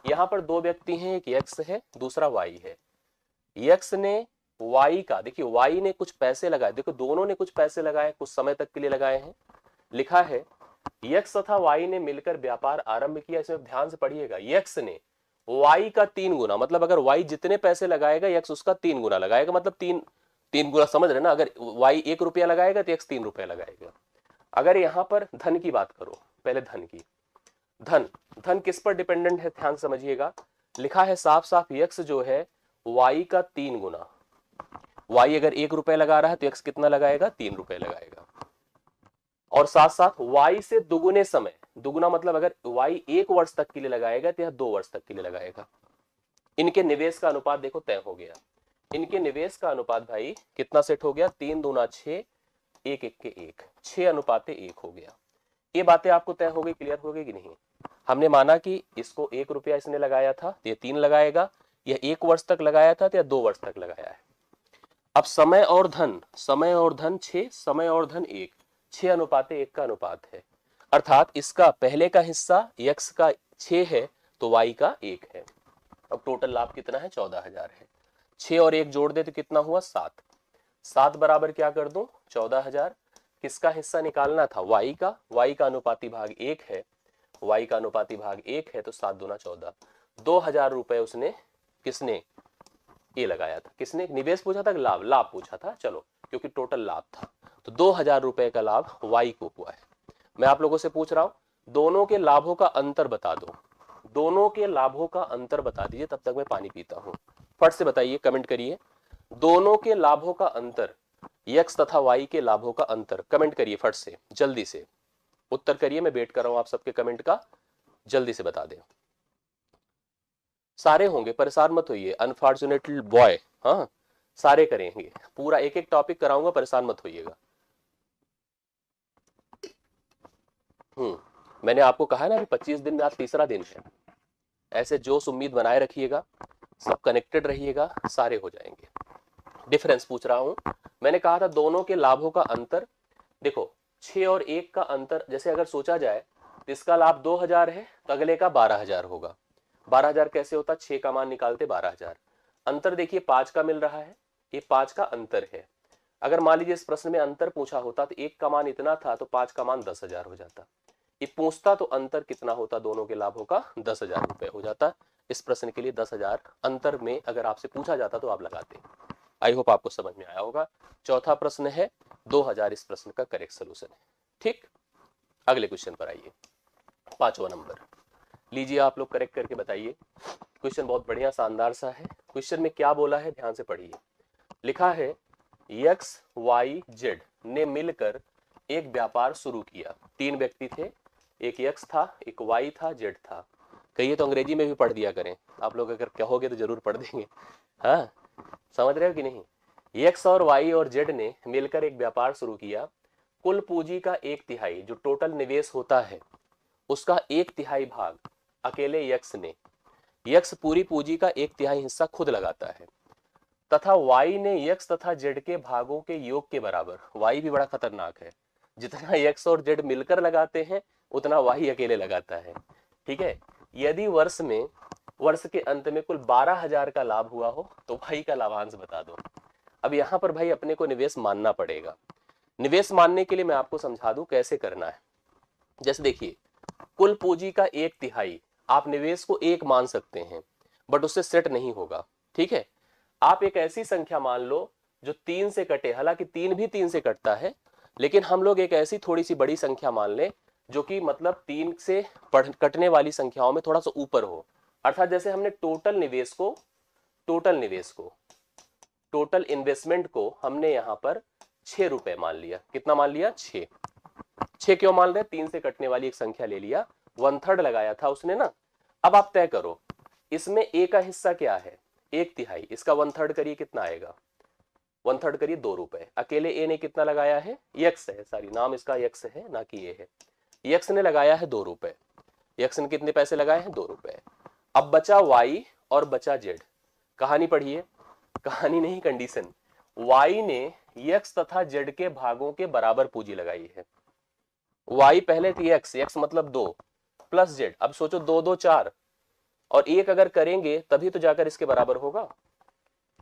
यहां पर 2 व्यक्ति हैं, एक यक्स है, दूसरा वाई है। यक्स ने वाई का, देखिए वाई ने कुछ पैसे लगाए, देखो दोनों ने कुछ पैसे लगाए, कुछ समय तक के लिए लगाए हैं। लिखा है यक्स तथा वाई ने मिलकर व्यापार आरंभ किया। इसमें ध्यान से पढ़िएगा, यक्स ने वाई का 3 गुना, मतलब अगर वाई जितने पैसे लगाएगा यक्स उसका 3 गुना लगाएगा, मतलब तीन गुना, समझ रहे ना। अगर वाई 1 रुपया लगाएगा तो यक्स 3 रुपया लगाएगा। अगर यहां पर धन की बात करो, पहले धन की, धन किस पर डिपेंडेंट है, ध्यान समझिएगा। लिखा है साफ साफ, यक्स जो है वाई का 3 गुना, वाई अगर 1 रुपया लगा रहा है तो यक्स कितना लगाएगा, 3 रुपए लगाएगा। और साथ साथ वाई से दुगुने समय, दुगुना मतलब अगर वाई 1 वर्ष तक के लिए लगाएगा तो यह 2 वर्ष तक के लिए लगाएगा। इनके निवेश का अनुपात देखो तय हो गया। इनके निवेश का अनुपात भाई कितना सेट हो गया, 3 दूना 6, 1 1 के 1, 6 अनुपाते 1 हो गया। ये बातें आपको तय हो गई, क्लियर हो गई कि नहीं। हमने माना कि इसको 1 रुपया इसने लगाया था तो ये 3 लगाएगा, यह 1 वर्ष तक लगाया था तो यह 2 वर्ष तक लगाया है। अब समय और धन 6, समय और धन 1, 6 अनुपाते 1 का अनुपात है, अर्थात इसका पहले का हिस्सा यक्स का 6 है तो वाई का 1 है। अब टोटल लाभ कितना है, 14,000 है। 6 और 1 जोड़ दे तो कितना हुआ, 7। 7 बराबर क्या कर दूं, 14,000। किसका हिस्सा निकालना था, वाई का। वाई का अनुपाती भाग 1 है, वाई का अनुपाती भाग 1 है, तो 7 दूना 14। 2,000 रुपए उसने, किसने, ये लगाया था। किसने, निवेश पूछा था, लाभ पूछा था, चलो क्योंकि टोटल लाभ था तो 2,000 रुपए का लाभ वाई को हुआ है। मैं आप लोगों से पूछ रहा हूं, दोनों के लाभों का अंतर बता दो, दोनों के लाभों का अंतर बता दीजिए, तब तक मैं पानी पीता हूं। फट से बताइए, कमेंट करिए, दोनों के लाभों का अंतर, यक्स तथा वाई के लाभों का अंतर, कमेंट करिए फट से, जल्दी से उत्तर करिए। मैं वेट कर रहा हूं आप सबके कमेंट का, जल्दी से बता दें। सारे होंगे, परेशान मत होइए, अनफॉर्चुनेटली बॉय, हाँ सारे करेंगे, पूरा एक एक टॉपिक कराऊंगा, परेशान मत होइएगा। मैंने आपको कहा ना अभी 25 दिन में आज तीसरा दिन है, ऐसे जोश उम्मीद बनाए रखिएगा, सब कनेक्टेड रहिएगा, सारे हो जाएंगे। डिफरेंस पूछ रहा हूं, मैंने कहा था दोनों के लाभों का अंतर। देखो 6 और 1 का अंतर, जैसे अगर सोचा जाए तो इसका लाभ 2,000 है तो अगले का 12,000 होगा। 12,000 कैसे होता, 6 का मान निकालते 12,000। अंतर देखिए 5 का मिल रहा है, ये 5 का अंतर है। अगर मान लीजिए इस प्रश्न में अंतर पूछा होता तो 1 का मान इतना था तो 5 का मान 10,000 हो जाता। ये पूछता तो अंतर कितना होता, दोनों के लाभों का 10,000 रुपए हो जाता। इस प्रश्न के लिए 10,000 अंतर में अगर आपसे पूछा जाता तो आप लगाते। आई होप आपको समझ में आया होगा। चौथा प्रश्न है 2,000, इस प्रश्न का करेक्ट सोल्यूशन है। ठीक, अगले क्वेश्चन पर आइए, 5वां नंबर। लीजिए आप लोग करेक्ट करके बताइए। क्वेश्चन बहुत बढ़िया शानदार सा है। क्वेश्चन में क्या बोला है, ध्यान से पढ़िए। लिखा है एक्स वाई जेड ने मिलकर एक व्यापार शुरू किया। 3 व्यक्ति थे, एक एक्स था, एक वाई था, जेड था। कहिए तो अंग्रेजी में भी पढ़ दिया करें, आप लोग अगर कहोगे तो जरूर पढ़ देंगे। हाँ समझ रहे हो कि नहीं। एक्स और वाई और जेड ने मिलकर एक व्यापार शुरू किया। कुल पूंजी का 1/3, जो टोटल निवेश होता है उसका 1/3 भाग अकेले यक्स ने, यक्स पूरी पूंजी का 1/3 हिस्सा खुद लगाता है, तथा वाई ने यक्स तथा जेड के भागों के योग के बराबर, वाई भी बड़ा खतरनाक है, जितना यक्स और जेड मिलकर लगाते हैं उतना वाई अकेले लगाता है। ठीक है, यदि वर्ष के अंत में कुल 12,000 का लाभ हुआ हो तो भाई का लाभांश बता दो। अब यहां पर भाई अपने को निवेश मानना पड़ेगा। निवेश मानने के लिए मैं आपको समझा दूं कैसे करना है। जैसे देखिए, कुल पूंजी का 1/3, आप निवेश को 1 मान सकते हैं, बट उससे सेट नहीं होगा। ठीक है, आप एक ऐसी संख्या मान लो जो 3 से कटे, हालांकि 3 भी 3 से कटता है, लेकिन हम लोग एक ऐसी थोड़ी सी बड़ी संख्या मान लें जो कि मतलब 3 से कटने वाली संख्याओं में थोड़ा सा ऊपर हो। अर्थात जैसे हमने टोटल इन्वेस्टमेंट को हमने यहां पर 6 रुपए मान लिया। कितना मान लिया? 6। 6 क्यों मान रहे? 3 से कटने वाली एक संख्या ले लिया, 1/3 लगाया था उसने ना। अब आप तय करो इसमें ए का हिस्सा क्या है? 1/3। इसका 1/3 करिए, कितना आएगा? 1/3 करिए 2 रुपए। अकेले ए ने कितना लगाया है? यक्स है, सॉरी नाम इसका यक्स है ना कि ये है। यक्स ने लगाया है 2 रुपए। यक्स ने कितने पैसे लगाए हैं? 2 रुपए। अब बचा वाई और बचा जेड। कहानी पढ़िए, कहानी नहीं कंडीशन। वाई ने यक्स तथा जेड के भागों के बराबर पूंजी लगाई है। वाई पहले थी एक्स, एक्स मतलब 2 प्लस जेड। अब सोचो 2 2 4 और 1 अगर करेंगे तभी तो जाकर इसके बराबर होगा।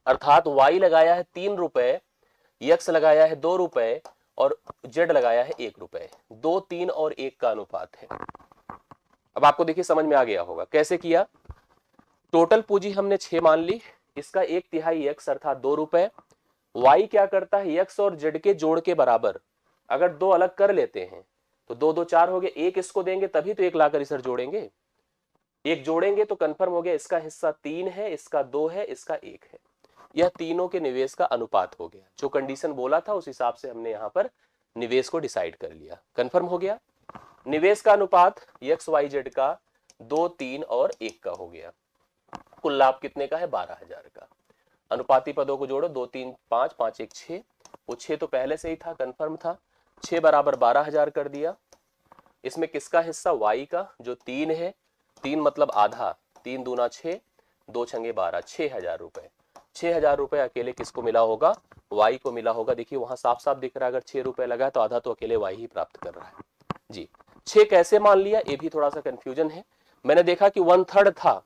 अर्थात वाई लगाया है 3 रुपए, यक्स लगाया है 2 रुपए और जेड लगाया है 1 रुपए। 2, 3 और 1 का अनुपात है। अब आपको देखिए समझ में आ गया होगा कैसे किया। टोटल पूंजी हमने 6 मान ली, इसका 1/3 यक्स अर्थात 2 रुपए। वाई क्या करता है? यक्स और जेड के जोड़ के बराबर। अगर 2 अलग कर लेते हैं तो 2 2 4 हो गए। 1 इसको देंगे तभी तो 1 लाकर इसे जोड़ेंगे। 1 जोड़ेंगे तो कंफर्म हो गया इसका हिस्सा 3 है, इसका 2 है, इसका 1 है। यह तीनों के निवेश का अनुपात हो गया। जो कंडीशन बोला था उस हिसाब से हमने यहां पर निवेश को डिसाइड कर लिया। कंफर्म हो गया। निवेश का अनुपात एक्स वाई जेड का 2, 3 और 1 का हो गया। कुल लाभ कितने का है? 12,000 का। अनुपाती पदों को जोड़ो, 2 3 5 5 1 6। वो 6 तो पहले से ही था, कंफर्म था। 6 बराबर 12,000 कर दिया। इसमें किसका हिस्सा? वाई का, जो 3 है। 3 मतलब आधा, 3 दूना 6, 2 छंगे 12, 6,000 रुपए। 6,000 रुपए अकेले किसको मिला होगा? वाई को मिला होगा। देखिए वहां साफ साफ दिख रहा है, अगर 6 रुपए लगा तो आधा तो अकेले वाई ही प्राप्त कर रहा है जी। 6 कैसे मान लिया? ये भी थोड़ा सा कंफ्यूजन है। मैंने देखा कि 1/3 था,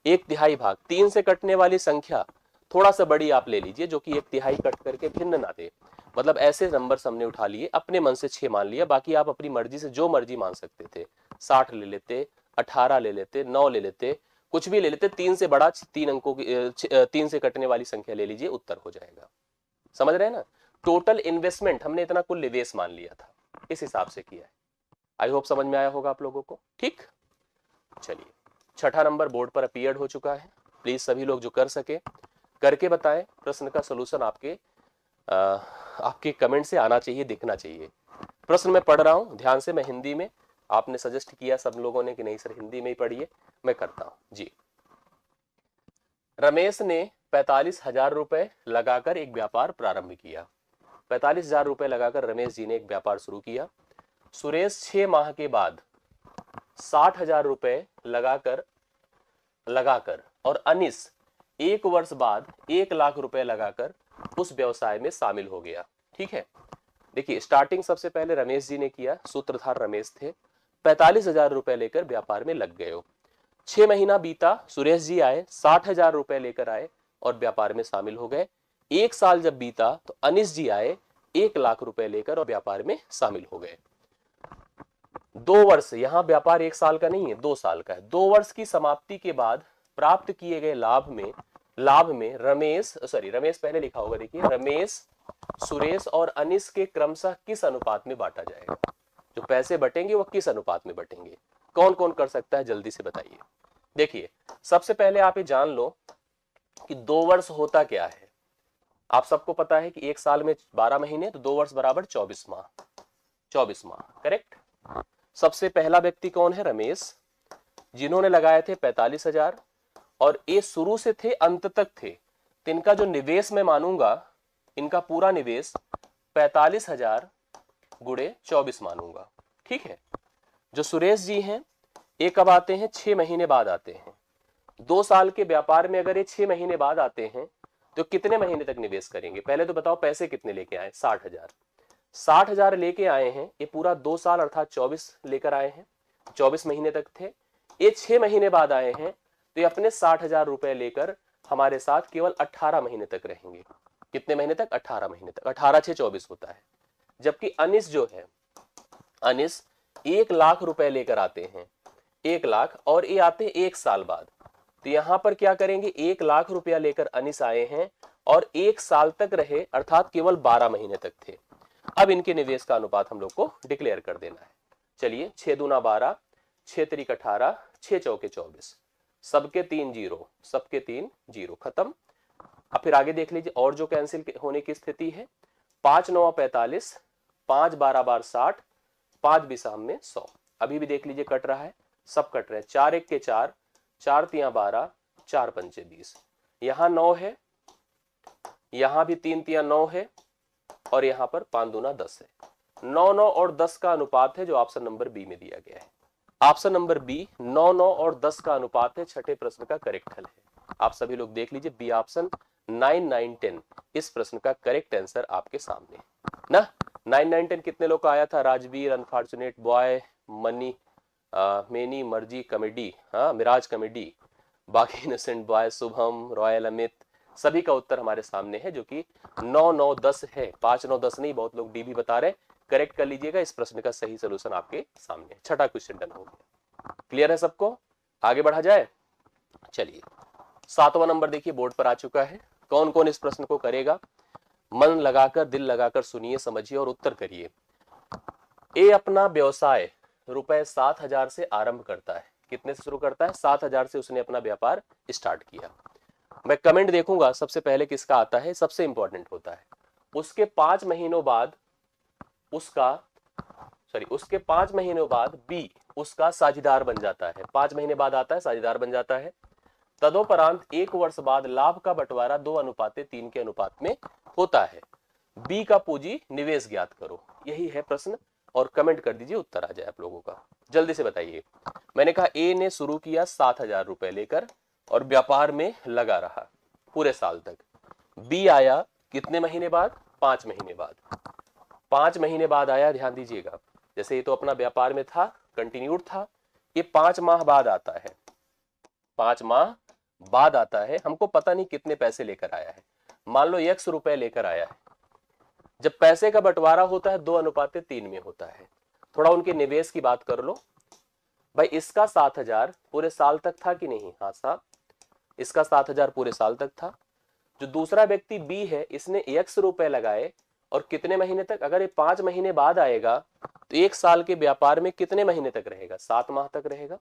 1/3 भाग 3 से कटने वाली संख्या थोड़ा सा बड़ी आप ले लीजिए, जो कि 1/3 कट करके भिन्न ना दे। मतलब ऐसे नंबर हमने उठा लिए, अपने मन से 6 मान लिया। बाकी आप अपनी मर्जी से जो मर्जी मान सकते थे। 60 ले लेते, 18 ले लेते, 9 ले लेते, कुछ भी ले लेते। 3 से बड़ा 3 अंकों की 3 से कटने वाली संख्या ले लीजिए, उत्तर हो जाएगा। समझ रहे हैं ना? टोटल इन्वेस्टमेंट हमने इतना कुल निवेश मान लिया था, इस हिसाब से किया है। आई होप समझ में आया होगा आप लोगों को। ठीक, चलिए 6ठा नंबर बोर्ड पर अपीयर्ड हो चुका है। प्लीज सभी लोग जो कर सके करके बताएं। प्रश्न का सोल्यूशन आपके कमेंट से आना चाहिए, दिखना चाहिए। प्रश्न मैं पढ़ रहा हूं ध्यान से, मैं हिंदी में, आपने सजेस्ट किया सब लोगों ने कि नहीं सर हिंदी में ही पढ़िए, मैं करता हूं जी। रमेश ने 45,000 रुपए लगाकर एक व्यापार प्रारंभ किया। 45,000 रुपए लगाकर रमेश जी ने एक व्यापार शुरू किया। सुरेश 6 माह के बाद 60,000 रुपए लगाकर और अनिस 1 वर्ष बाद 1 लाख रुपए लगाकर उस व्यवसाय में शामिल हो गया। ठीक है, देखिए स्टार्टिंग सबसे पहले रमेश जी ने किया, सूत्रधार रमेश थे। 45,000 रुपए लेकर व्यापार में लग गए। 6 महीना बीता, सुरेश जी आए, 60,000 रुपए लेकर आए और व्यापार में शामिल हो गए। 1 साल जब बीता तो अनिस जी आए, 1 लाख रुपए लेकर और व्यापार में शामिल हो गए। 2 वर्ष, यहां व्यापार 1 साल का नहीं है, 2 साल का है। 2 वर्ष की समाप्ति के बाद प्राप्त किए गए लाभ में रमेश पहले लिखा होगा, देखिए रमेश, सुरेश और अनिस के क्रमशः किस अनुपात में बांटा जाएगा? जो पैसे बटेंगे वो किस अनुपात में बटेंगे? कौन कौन कर सकता है जल्दी से बताइए। देखिए सबसे पहले आप ये जान लो कि 2 वर्ष होता क्या है। आप सबको पता है कि 1 साल में 12 महीने, तो 2 वर्ष बराबर 24 माह। 24 माह करेक्ट। सबसे पहला व्यक्ति कौन है? रमेश, जिन्होंने लगाए थे 45,000 और ये शुरू से थे अंत तक थे। तो इनका जो निवेश मैं मानूंगा, इनका पूरा निवेश 45,000 गुणे 24 मानूंगा। ठीक है। जो सुरेश जी हैं ये कब आते हैं? 6 महीने बाद आते हैं। 2 साल के व्यापार में अगर ये 6 महीने बाद आते हैं तो कितने महीने तक निवेश करेंगे? पहले तो बताओ पैसे कितने लेके आए? 60,000। 60,000 लेके आए हैं, ये पूरा 2 साल अर्थात 24 लेकर आए हैं, 24 महीने तक थे। ये 6 महीने बाद आए हैं तो ये अपने 60,000 रुपए लेकर हमारे साथ केवल 18 महीने तक रहेंगे। कितने महीने तक? 18 महीने तक। 18 6 24 होता है। जबकि अनिस जो है, अनिस 1 लाख रुपए लेकर आते हैं। 1 लाख, और ये आते हैं 1 साल बाद। तो यहां पर क्या करेंगे, 1 लाख रुपया लेकर अनिस आए हैं और 1 साल तक रहे, अर्थात केवल 12 महीने तक थे। अब इनके निवेश का अनुपात हम लोग को डिक्लेयर कर देना है। चलिए, 6 दूना 12, 6 तिरिक 18, 6 चौके 24, सबके 3 जीरो, सबके 3 जीरो, खत्म। अब फिर आगे देख लीजिए और जो कैंसिल होने की स्थिति है, 5 9 45, 5 12 बार 60, 5 बिसाम में 100। अभी भी देख लीजिए कट रहा है, सब कट रहे हैं। 4 1 के 4, 4 तिया 12, 4 पंचे 20, यहां 9 है, यहां भी 3 तिया 9 है, और यहां पर 5 दूना 10 है। 9 9 और 10 का अनुपात है जो ऑप्शन नंबर बी में दिया गया है। ऑप्शन नंबर बी 9 9 और 10 का अनुपात है, छठे प्रश्न का करेक्ट हल है। आप सभी लोग देख लीजिए, बी ऑप्शन 9 9 10 इस प्रश्न का करेक्ट आंसर आपके सामने ना। 9 9 10 कितने लोग का आया था? Rajveer, unfortunate boy, money, many, मर्जी कॉमेडी, हाँ मिराज कॉमेडी, बाकी innocent boy, Shubham, royal, Amit, सभी का उत्तर हमारे सामने है जो कि 9 9 10 है। 5 9 10 नहीं, बहुत लोग डी भी बता रहे। करेक्ट कर लीजिएगा, इस प्रश्न का सही सोल्यूशन आपके सामने। छठा क्वेश्चन डन हो गया। क्लियर है सबको? आगे बढ़ा जाए। चलिए, 7वां नंबर देखिए बोर्ड पर आ चुका है। कौन कौन इस प्रश्न को करेगा? मन लगाकर, दिल लगाकर सुनिए, समझिए और उत्तर करिए। ए अपना व्यवसाय रुपए 7,000 से आरंभ करता है। कितने से शुरू करता है? 7,000 से उसने अपना व्यापार स्टार्ट किया। मैं कमेंट देखूंगा सबसे पहले किसका आता है, सबसे इंपॉर्टेंट होता है। उसके 5 महीनों बाद उसके 5 महीनों बाद बी उसका साझेदार बन जाता है। 5 महीने बाद आता है, साझेदार बन जाता है। तदोपरांत 1 वर्ष बाद लाभ का बंटवारा 2:3 के अनुपात में होता है। बी का पूंजी निवेश ज्ञात करो, यही है प्रश्न। और कमेंट कर दीजिए, उत्तर आ जाए आप लोगों का। जल्दी से बताइए। मैंने कहा ए ने शुरू किया 7,000 रुपए लेकर और व्यापार में लगा रहा पूरे साल तक। बी आया कितने महीने बाद? 5 महीने बाद। 5 महीने बाद आया, ध्यान दीजिएगा। जैसे ये तो अपना व्यापार में था, कंटिन्यूड था, ये 5 माह बाद आता है। 5 माह बाद आता है, हमको पता नहीं कितने पैसे लेकर आया है। मान लो x रुपए लेकर आया है। जब पैसे का बंटवारा होता है 2:3 में होता है। थोड़ा उनके निवेश की बात कर लो भाई। इसका 7,000 पूरे साल तक था कि नहीं? हाँ साहब, इसका 7,000 पूरे साल तक था। जो दूसरा व्यक्ति बी है, इसने x रुपए लगाए और कितने महीने तक? अगर ये 5 महीने बाद आएगा तो 1 साल के व्यापार में कितने महीने तक रहेगा? 7 माह तक रहेगा।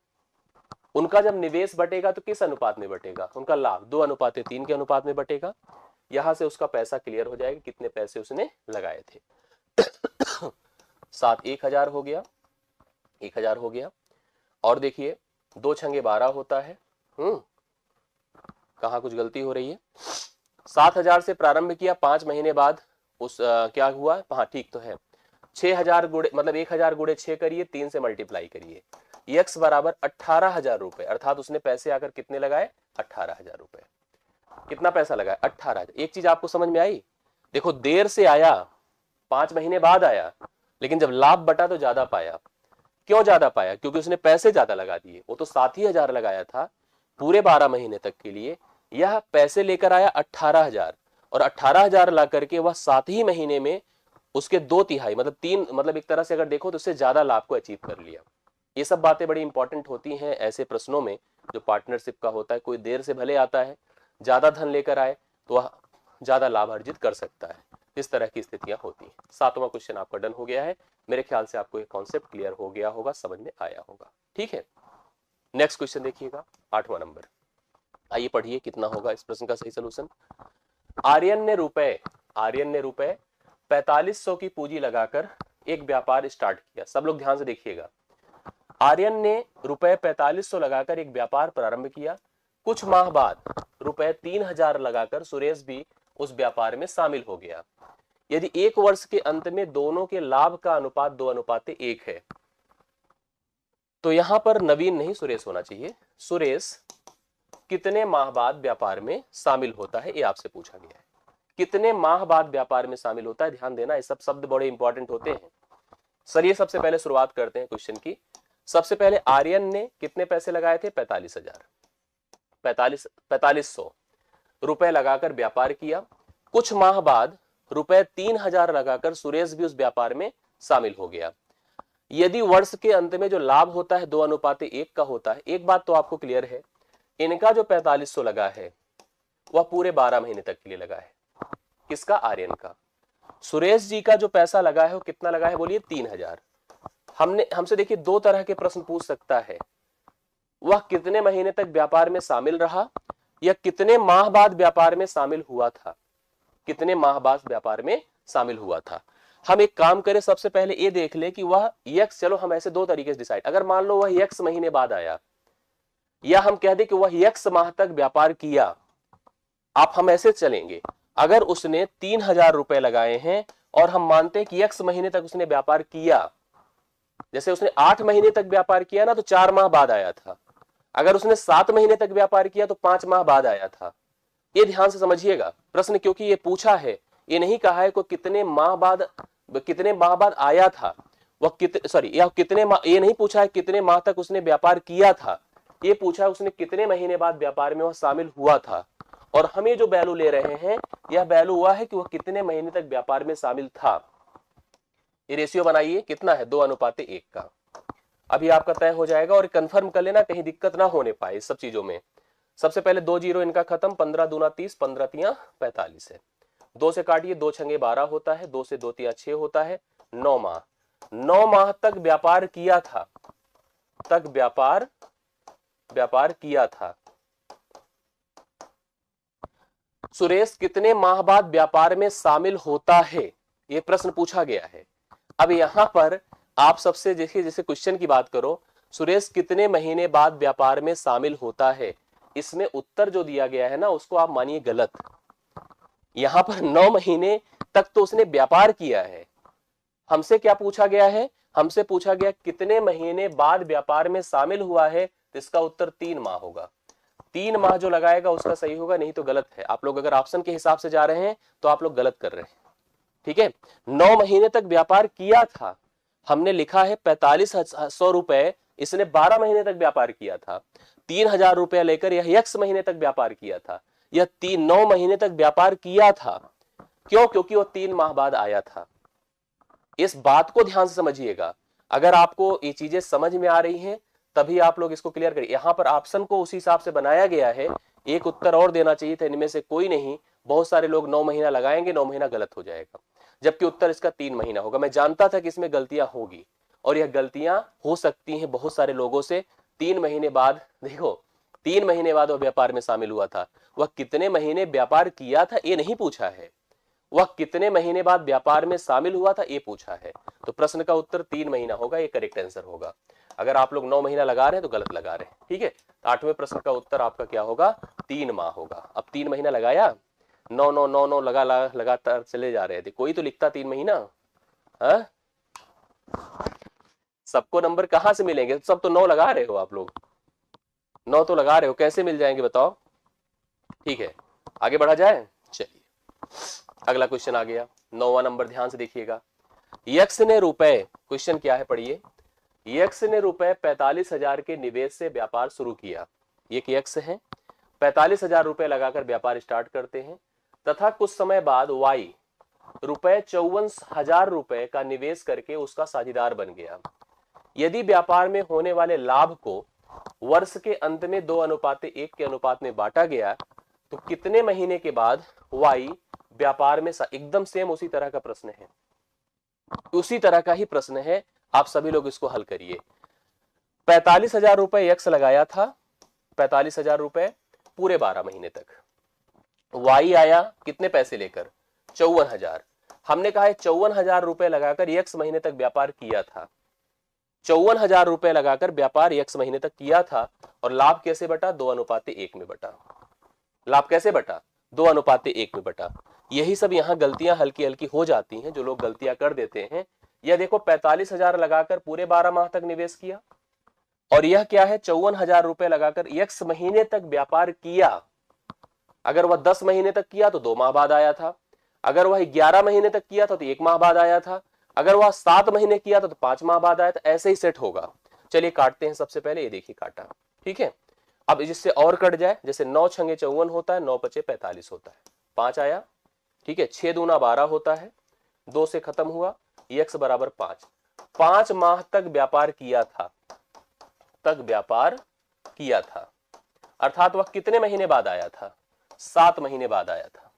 उनका जब निवेश बटेगा तो किस अनुपात में बटेगा? उनका लाभ 2:3 के अनुपात में बटेगा। यहां से उसका पैसा क्लियर हो जाएगा, कितने पैसे उसने लगाए थे। 7 1,000 हो गया, 1,000 हो गया। और देखिए 2 छंगे 12 होता है। कहां कुछ गलती हो रही है? 7,000 से प्रारंभ किया, 5 महीने बाद क्या हुआ? हाँ ठीक तो है। 6,000 गुड़े मतलब 1,000 गुड़े 6 करिए, 3 से मल्टीप्लाई करिए। x बराबर 18,000 रुपए, अर्थात उसने पैसे आकर कितने लगाए? 18,000 रुपए। कितना पैसा लगाया? 18,000। एक चीज आपको समझ में आई? देखो, देर से आया, 5 महीने बाद आया, लेकिन जब लाभ बटा तो ज्यादा पाया। क्यों ज्यादा पाया? क्योंकि उसने पैसे ज्यादा लगा दिए। वो तो 7,000 लगाया था पूरे 12 महीने तक के लिए, यह पैसे लेकर आया 18,000, और 18,000 ला करके वह 7 ही महीने में उसके 2/3 मतलब 3 मतलब एक तरह से अगर देखो तो उससे ज्यादा लाभ को अचीव कर लिया। ये सब बातें बड़ी इंपॉर्टेंट होती हैं ऐसे प्रश्नों में जो पार्टनरशिप का होता है। कोई देर से भले आता है, ज्यादा धन लेकर आए तो वह ज्यादा लाभ अर्जित कर सकता है। इस तरह की स्थितियां होती हैं। 7वां क्वेश्चन आपका डन हो गया है। मेरे ख्याल से आपको ये कॉन्सेप्ट क्लियर हो गया होगा, समझ में आया होगा। ठीक है, नेक्स्ट क्वेश्चन देखिएगा, 8वां नंबर। आइए पढ़िए कितना होगा इस प्रश्न का सही सोल्यूशन। आर्यन ने रुपए 4500 की पूंजी लगाकर एक व्यापार स्टार्ट किया। सब लोग ध्यान से देखिएगा। आर्यन ने रुपए 4500 लगाकर एक व्यापार प्रारंभ किया। कुछ माह बाद रुपए 3,000 लगाकर सुरेश भी उस व्यापार में शामिल हो गया। यदि 1 वर्ष के अंत में दोनों के लाभ का अनुपात 2:1 है, तो यहां पर नवीन नहीं सुरेश होना चाहिए। सुरेश कितने माह बाद व्यापार में शामिल होता है, ये आपसे पूछा गया है। कितने माह बाद व्यापार में शामिल होता है? ध्यान देना, ये सब शब्द बड़े इंपॉर्टेंट होते हैं। चलिए सबसे पहले शुरुआत करते हैं क्वेश्चन की। सबसे पहले आर्यन ने कितने पैसे लगाए थे? 4500 रुपए लगाकर व्यापार किया। कुछ माह बाद रुपए 3,000 लगाकर सुरेश भी उस व्यापार में शामिल हो गया। यदि वर्ष के अंत में जो लाभ होता है 2:1 का होता है, एक बात तो आपको क्लियर है, इनका जो 4500 लगा है वह पूरे 12 महीने तक के लिए लगा है। किसका? आर्यन का। सुरेश जी का जो पैसा लगा है वो कितना लगा है? बोलिए 3000। हमसे देखिए दो तरह के प्रश्न पूछ सकता है, वह कितने महीने तक व्यापार में शामिल रहा या कितने माह बाद व्यापार में शामिल हुआ था। कितने माह बाद व्यापार में शामिल हुआ था। हम एक काम करें, सबसे पहले ये देख ले कि वह यक्स, चलो हम ऐसे दो तरीके से डिसाइड, अगर मान लो वह यक्स महीने बाद आया या हम कह दें कि वह यक्स माह तक व्यापार किया, आप हम ऐसे चलेंगे, अगर उसने 3000 रुपए लगाए हैं और हम मानते हैं कि यक्स महीने तक उसने व्यापार किया, जैसे उसने 8 महीने तक व्यापार किया ना तो 4 माह बाद आया था, अगर उसने 7 महीने तक व्यापार किया तो 5 माह बाद आया था। ये ध्यान से समझिएगा प्रश्न, क्योंकि ये पूछा है, ये नहीं कहा है को कितने माह बाद आया था, वह कितने माह, ये नहीं पूछा है कितने माह तक उसने व्यापार किया था, ये पूछा है उसने कितने महीने बाद व्यापार में वह शामिल हुआ था। और हम ये जो वैल्यू ले रहे हैं यह वैल्यू हुआ है कि वह कितने महीने तक व्यापार में शामिल था। ये रेशियो बनाइए, कितना है? 2:1 का। अभी आपका तय हो जाएगा और कंफर्म कर लेना, कहीं दिक्कत ना होने पाए इस सब चीजों में। सबसे पहले 2 जीरो इनका खत्म, 15 दूना 30, 15 तिया 45 है। 2 से काटिए, 2 छंगे 12 होता है, 2 से 2 तिया 6 होता है। 9 माह, 9 माह तक व्यापार किया था, तक व्यापार किया था। सुरेश कितने माह बाद व्यापार में शामिल होता है, यह प्रश्न पूछा गया है। अब यहां पर आप सबसे देखिए, जैसे क्वेश्चन की बात करो, सुरेश कितने महीने बाद व्यापार में शामिल होता है, इसमें उत्तर जो दिया गया है ना उसको आप मानिए गलत। यहां पर 9 महीने तक तो उसने व्यापार किया है। हमसे क्या पूछा गया है? हमसे पूछा गया कितने महीने बाद व्यापार में शामिल हुआ है, तो इसका उत्तर 3 माह होगा। 3 माह जो लगाएगा उसका सही होगा, नहीं तो गलत है। आप लोग अगर ऑप्शन के हिसाब से जा रहे हैं तो आप लोग गलत कर रहे हैं, ठीक है। 9 महीने तक व्यापार किया था, हमने लिखा है 4500 रुपए, इसने 12 महीने तक व्यापार किया था। 3000 रुपया लेकर यह x महीने तक व्यापार किया था, यह 9 महीने तक व्यापार किया था। क्यों? क्योंकि वह 3 माह बाद आया था। इस बात को ध्यान से समझिएगा, अगर आपको ये चीजें समझ में आ रही हैं तभी आप लोग इसको क्लियर करिए। यहां पर ऑप्शन को उसी हिसाब से बनाया गया है। एक उत्तर और देना चाहिए था, इनमें से कोई नहीं। बहुत सारे लोग 9 महीना लगाएंगे, 9 महीना गलत हो जाएगा, जबकि उत्तर इसका 3 महीना होगा। मैं जानता था कि इसमें गलतियां होगी और यह गलतियां हो सकती हैं बहुत सारे लोगों से। 3 महीने बाद, देखो 3 महीने बाद वह व्यापार में शामिल हुआ था। वह कितने महीने व्यापार किया था ये नहीं पूछा है, वह कितने महीने बाद व्यापार में शामिल हुआ था ये पूछा है। तो प्रश्न का उत्तर 3 महीना होगा, ये करेक्ट आंसर होगा। अगर आप लोग 9 महीना लगा रहे हैं तो गलत लगा रहे हैं, ठीक है। 8वें प्रश्न का उत्तर आपका क्या होगा? 3 माह होगा। अब 3 महीना लगाया, 9 9 9 9 लगातार चले जा रहे थे, कोई तो लिखता 3 महीना। हाँ, सबको नंबर कहां से मिलेंगे? सब तो 9 लगा रहे हो आप लोग, 9 तो लगा रहे हो, कैसे मिल जाएंगे बताओ? ठीक है, आगे बढ़ा जाए। चलिए अगला क्वेश्चन आ गया, 9वां नंबर, ध्यान से देखिएगा। यक्स ने रुपए, क्वेश्चन क्या है पढ़िए। यक्स ने रुपए 45,000 के निवेश से व्यापार शुरू किया। एक यक्स है, 45,000 रुपए लगाकर व्यापार स्टार्ट करते हैं तथा कुछ समय बाद वाई रुपए 54,000 रुपए का निवेश करके उसका साझेदार बन गया। यदि व्यापार में होने वाले लाभ को वर्ष के अंत में 2:1 के अनुपात में बांटा गया तो कितने महीने के बाद वाई व्यापार में, एकदम सेम उसी तरह का प्रश्न है, उसी तरह का ही प्रश्न है। आप सभी लोग इसको हल करिए। 45,000 रुपए यक्स लगाया था, 45,000 रुपए पूरे 12 महीने तक। वाई आया कितने पैसे लेकर? 54,000। हमने कहा है 54,000 रुपए लगाकर यक्स महीने तक व्यापार किया था। 54,000 रुपए लगाकर व्यापार यक्स महीने तक किया था और लाभ कैसे बटा? 2:1 में बटा। लाभ कैसे बटा? 2:1 में बटा। यही सब यहां गलतियां हल्की हल्की हो जाती हैं, जो लोग गलतियां कर देते हैं। यह देखो 45,000 लगाकर पूरे 12 माह तक निवेश किया और यह क्या है? 54,000 रुपए लगाकर यक्स महीने तक व्यापार किया। अगर वह 10 महीने तक किया तो 2 माह बाद आया था, अगर वह 11 महीने तक किया था तो 1 माह बाद आया था, अगर वह 7 महीने किया था तो 5 माह बाद आया था। ऐसे ही सेट होगा। चलिए काटते हैं सबसे पहले, ये देखिए काटा, ठीक है। अब जिससे और कट जाए, जैसे 9 छंगे 54 होता है, 9 पचे 45 होता है, 5 आया, ठीक है। 6 दूना 12 होता है, 2 से खत्म हुआ, x बराबर 5। 5 माह तक व्यापार किया था, अर्थात वह कितने महीने बाद आया था? 7 महीने बाद आया था,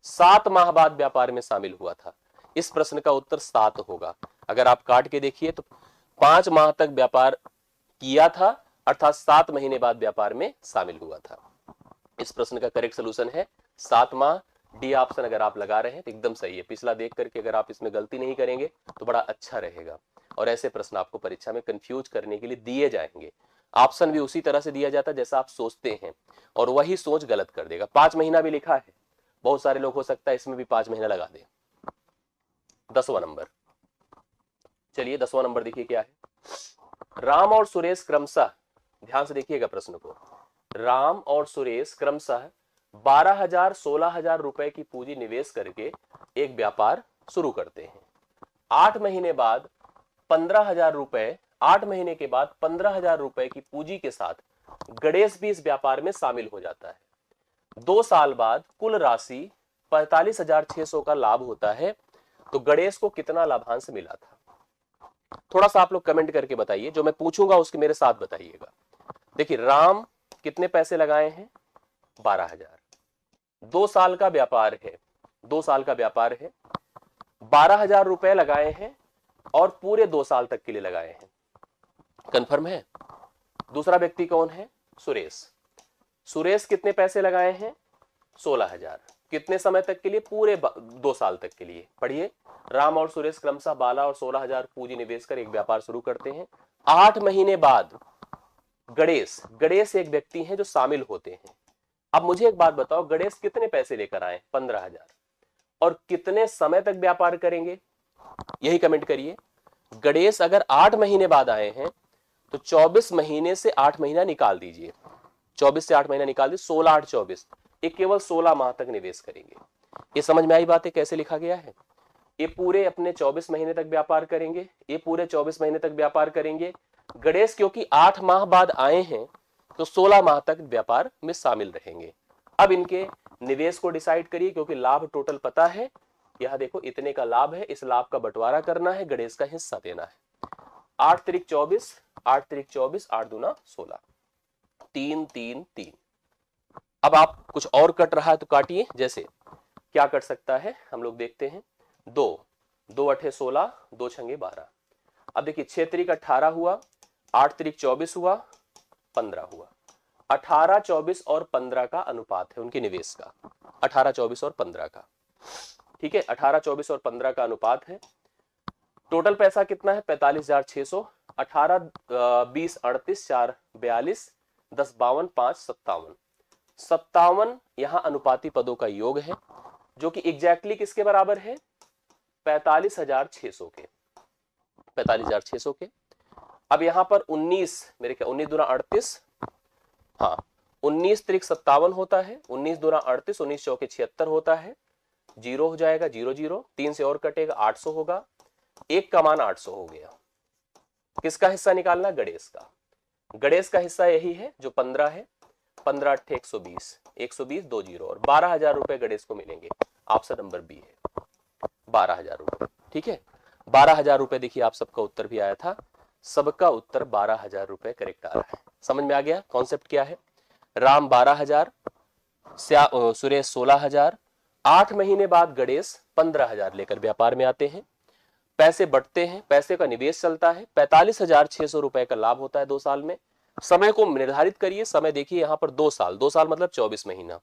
7 माह बाद व्यापार में शामिल हुआ था। इस प्रश्न का उत्तर 7 होगा। अगर आप काट के देखिए तो 5 माह तक व्यापार किया था, अर्थात 7 महीने बाद व्यापार में शामिल हुआ था। इस प्रश्न का करेक्ट सोल्यूशन है 7 माह। डी ऑप्शन अगर आप लगा रहे हैं तो एकदम सही है। पिछला देख करके अगर आप इसमें गलती नहीं करेंगे तो बड़ा अच्छा रहेगा। और ऐसे प्रश्न आपको परीक्षा में कंफ्यूज करने के लिए दिए जाएंगे। ऑप्शन भी उसी तरह से दिया जाता है जैसा आप सोचते हैं, और वही सोच गलत कर देगा। 5 महीना भी लिखा है, बहुत सारे लोग हो सकता है इसमें भी 5 महीना लगा दे। 10वां नंबर, चलिए 10वां नंबर देखिए क्या है। राम और सुरेश क्रमशः, ध्यान से देखिएगा प्रश्न को, राम और सुरेश क्रमशः 12,000 16,000 रुपए की पूंजी निवेश करके एक व्यापार शुरू करते हैं। 8 महीने बाद 15,000 रुपए, 8 महीने के बाद 15,000 रुपए की पूंजी के साथ गणेश भी इस व्यापार में शामिल हो जाता है। 2 साल बाद कुल राशि 45,600 का लाभ होता है, तो गणेश को कितना लाभांश मिला था? थोड़ा सा आप लोग कमेंट करके बताइए, जो मैं पूछूंगा उसके मेरे साथ बताइएगा। देखिए, राम कितने पैसे लगाए हैं? 12,000। 2 साल का व्यापार है, 2 साल का व्यापार है, 12,000 रुपए लगाए हैं और पूरे 2 साल तक के लिए लगाए हैं। कंफर्म है? दूसरा व्यक्ति कौन है? सुरेश। सुरेश कितने पैसे लगाए हैं? 16,000। कितने समय तक के लिए? पूरे 2 साल तक के लिए। पढ़िए, राम और सुरेश क्रमशः 12 और 16,000 पूंजी निवेश कर एक व्यापार शुरू करते हैं। 8 महीने बाद गणेश एक व्यक्ति हैं जो शामिल होते हैं। अब मुझे एक बात बताओ, गणेश कितने पैसे लेकर आए? 15,000। और कितने समय तक व्यापार करेंगे? यही कमेंट करिए। गणेश अगर 8 महीने बाद आए हैं तो 24 महीने से 8 महीना निकाल दीजिए, 24 से 8 महीना निकाल दीजिए, 16 8 24, ये केवल 16 माह तक निवेश करेंगे। ये समझ में आई बात है कैसे लिखा गया है? ये पूरे अपने 24 महीने तक व्यापार करेंगे, ये पूरे 24 महीने तक व्यापार करेंगे। गणेश क्योंकि 8 माह बाद आए हैं तो 16 माह तक व्यापार में शामिल रहेंगे। अब इनके निवेश को डिसाइड करिए, क्योंकि लाभ टोटल पता है। यह देखो, इतने का लाभ है, इस लाभ का बंटवारा करना है, गणेश का हिस्सा देना है। 8 तिरिक 24, 8 तिरिक 24, 8 दूना 16, 3 3 3। अब आप कुछ और कट रहा है तो काटिए। जैसे क्या कट सकता है हम लोग देखते हैं। 2 2 अठे 16, 2 छंगे 12। अब देखिए, 6 तिरिक 18 हुआ, 8 तिरिक 24 हुआ, 15 हुआ। 18 24 और 15 का अनुपात है उनके निवेश का, 18 24 और 15 का। ठीक है, 18 24 और 15 का अनुपात है। टोटल पैसा कितना है? 45,600। 18 20 38 4 42 10 52 5 57, 57 यहां अनुपाती पदों का योग है, जो कि एग्जैक्टली किसके बराबर है? 45,600 के, 45,600 के। अब यहां पर 19, मेरे क्या 19 दूना 38, हाँ 19 तिरिक 57 होता है, 19 दूना 38, 19 चौके 76 होता है। 0 हो जाएगा, 0 0, 3 से और कटेगा, 800 होगा। 1 का मान 800 हो गया। किसका हिस्सा निकालना? गणेश का। गणेश का हिस्सा यही है जो 15 है। 15 अट्ठे 120, 120 2 0, और 12,000 रुपए गणेश को मिलेंगे। ऑप्शन नंबर बी है, 12,000 रुपए। ठीक है, 12,000 रुपए। देखिए, आप सबका उत्तर भी आया था, सबका उत्तर 12,000 रुपए करेक्ट आ रहा है। समझ में आ गया कॉन्सेप्ट क्या है? राम 12,000, सुरेश 16,000, 8 महीने बाद गणेश 15,000 लेकर व्यापार में आते हैं। पैसे बंटते हैं, पैसे का निवेश चलता है, 45,600 रुपए का लाभ होता है 2 साल में। समय को निर्धारित करिए। समय देखिए यहां पर 2 साल, 2 साल मतलब 24 महीना,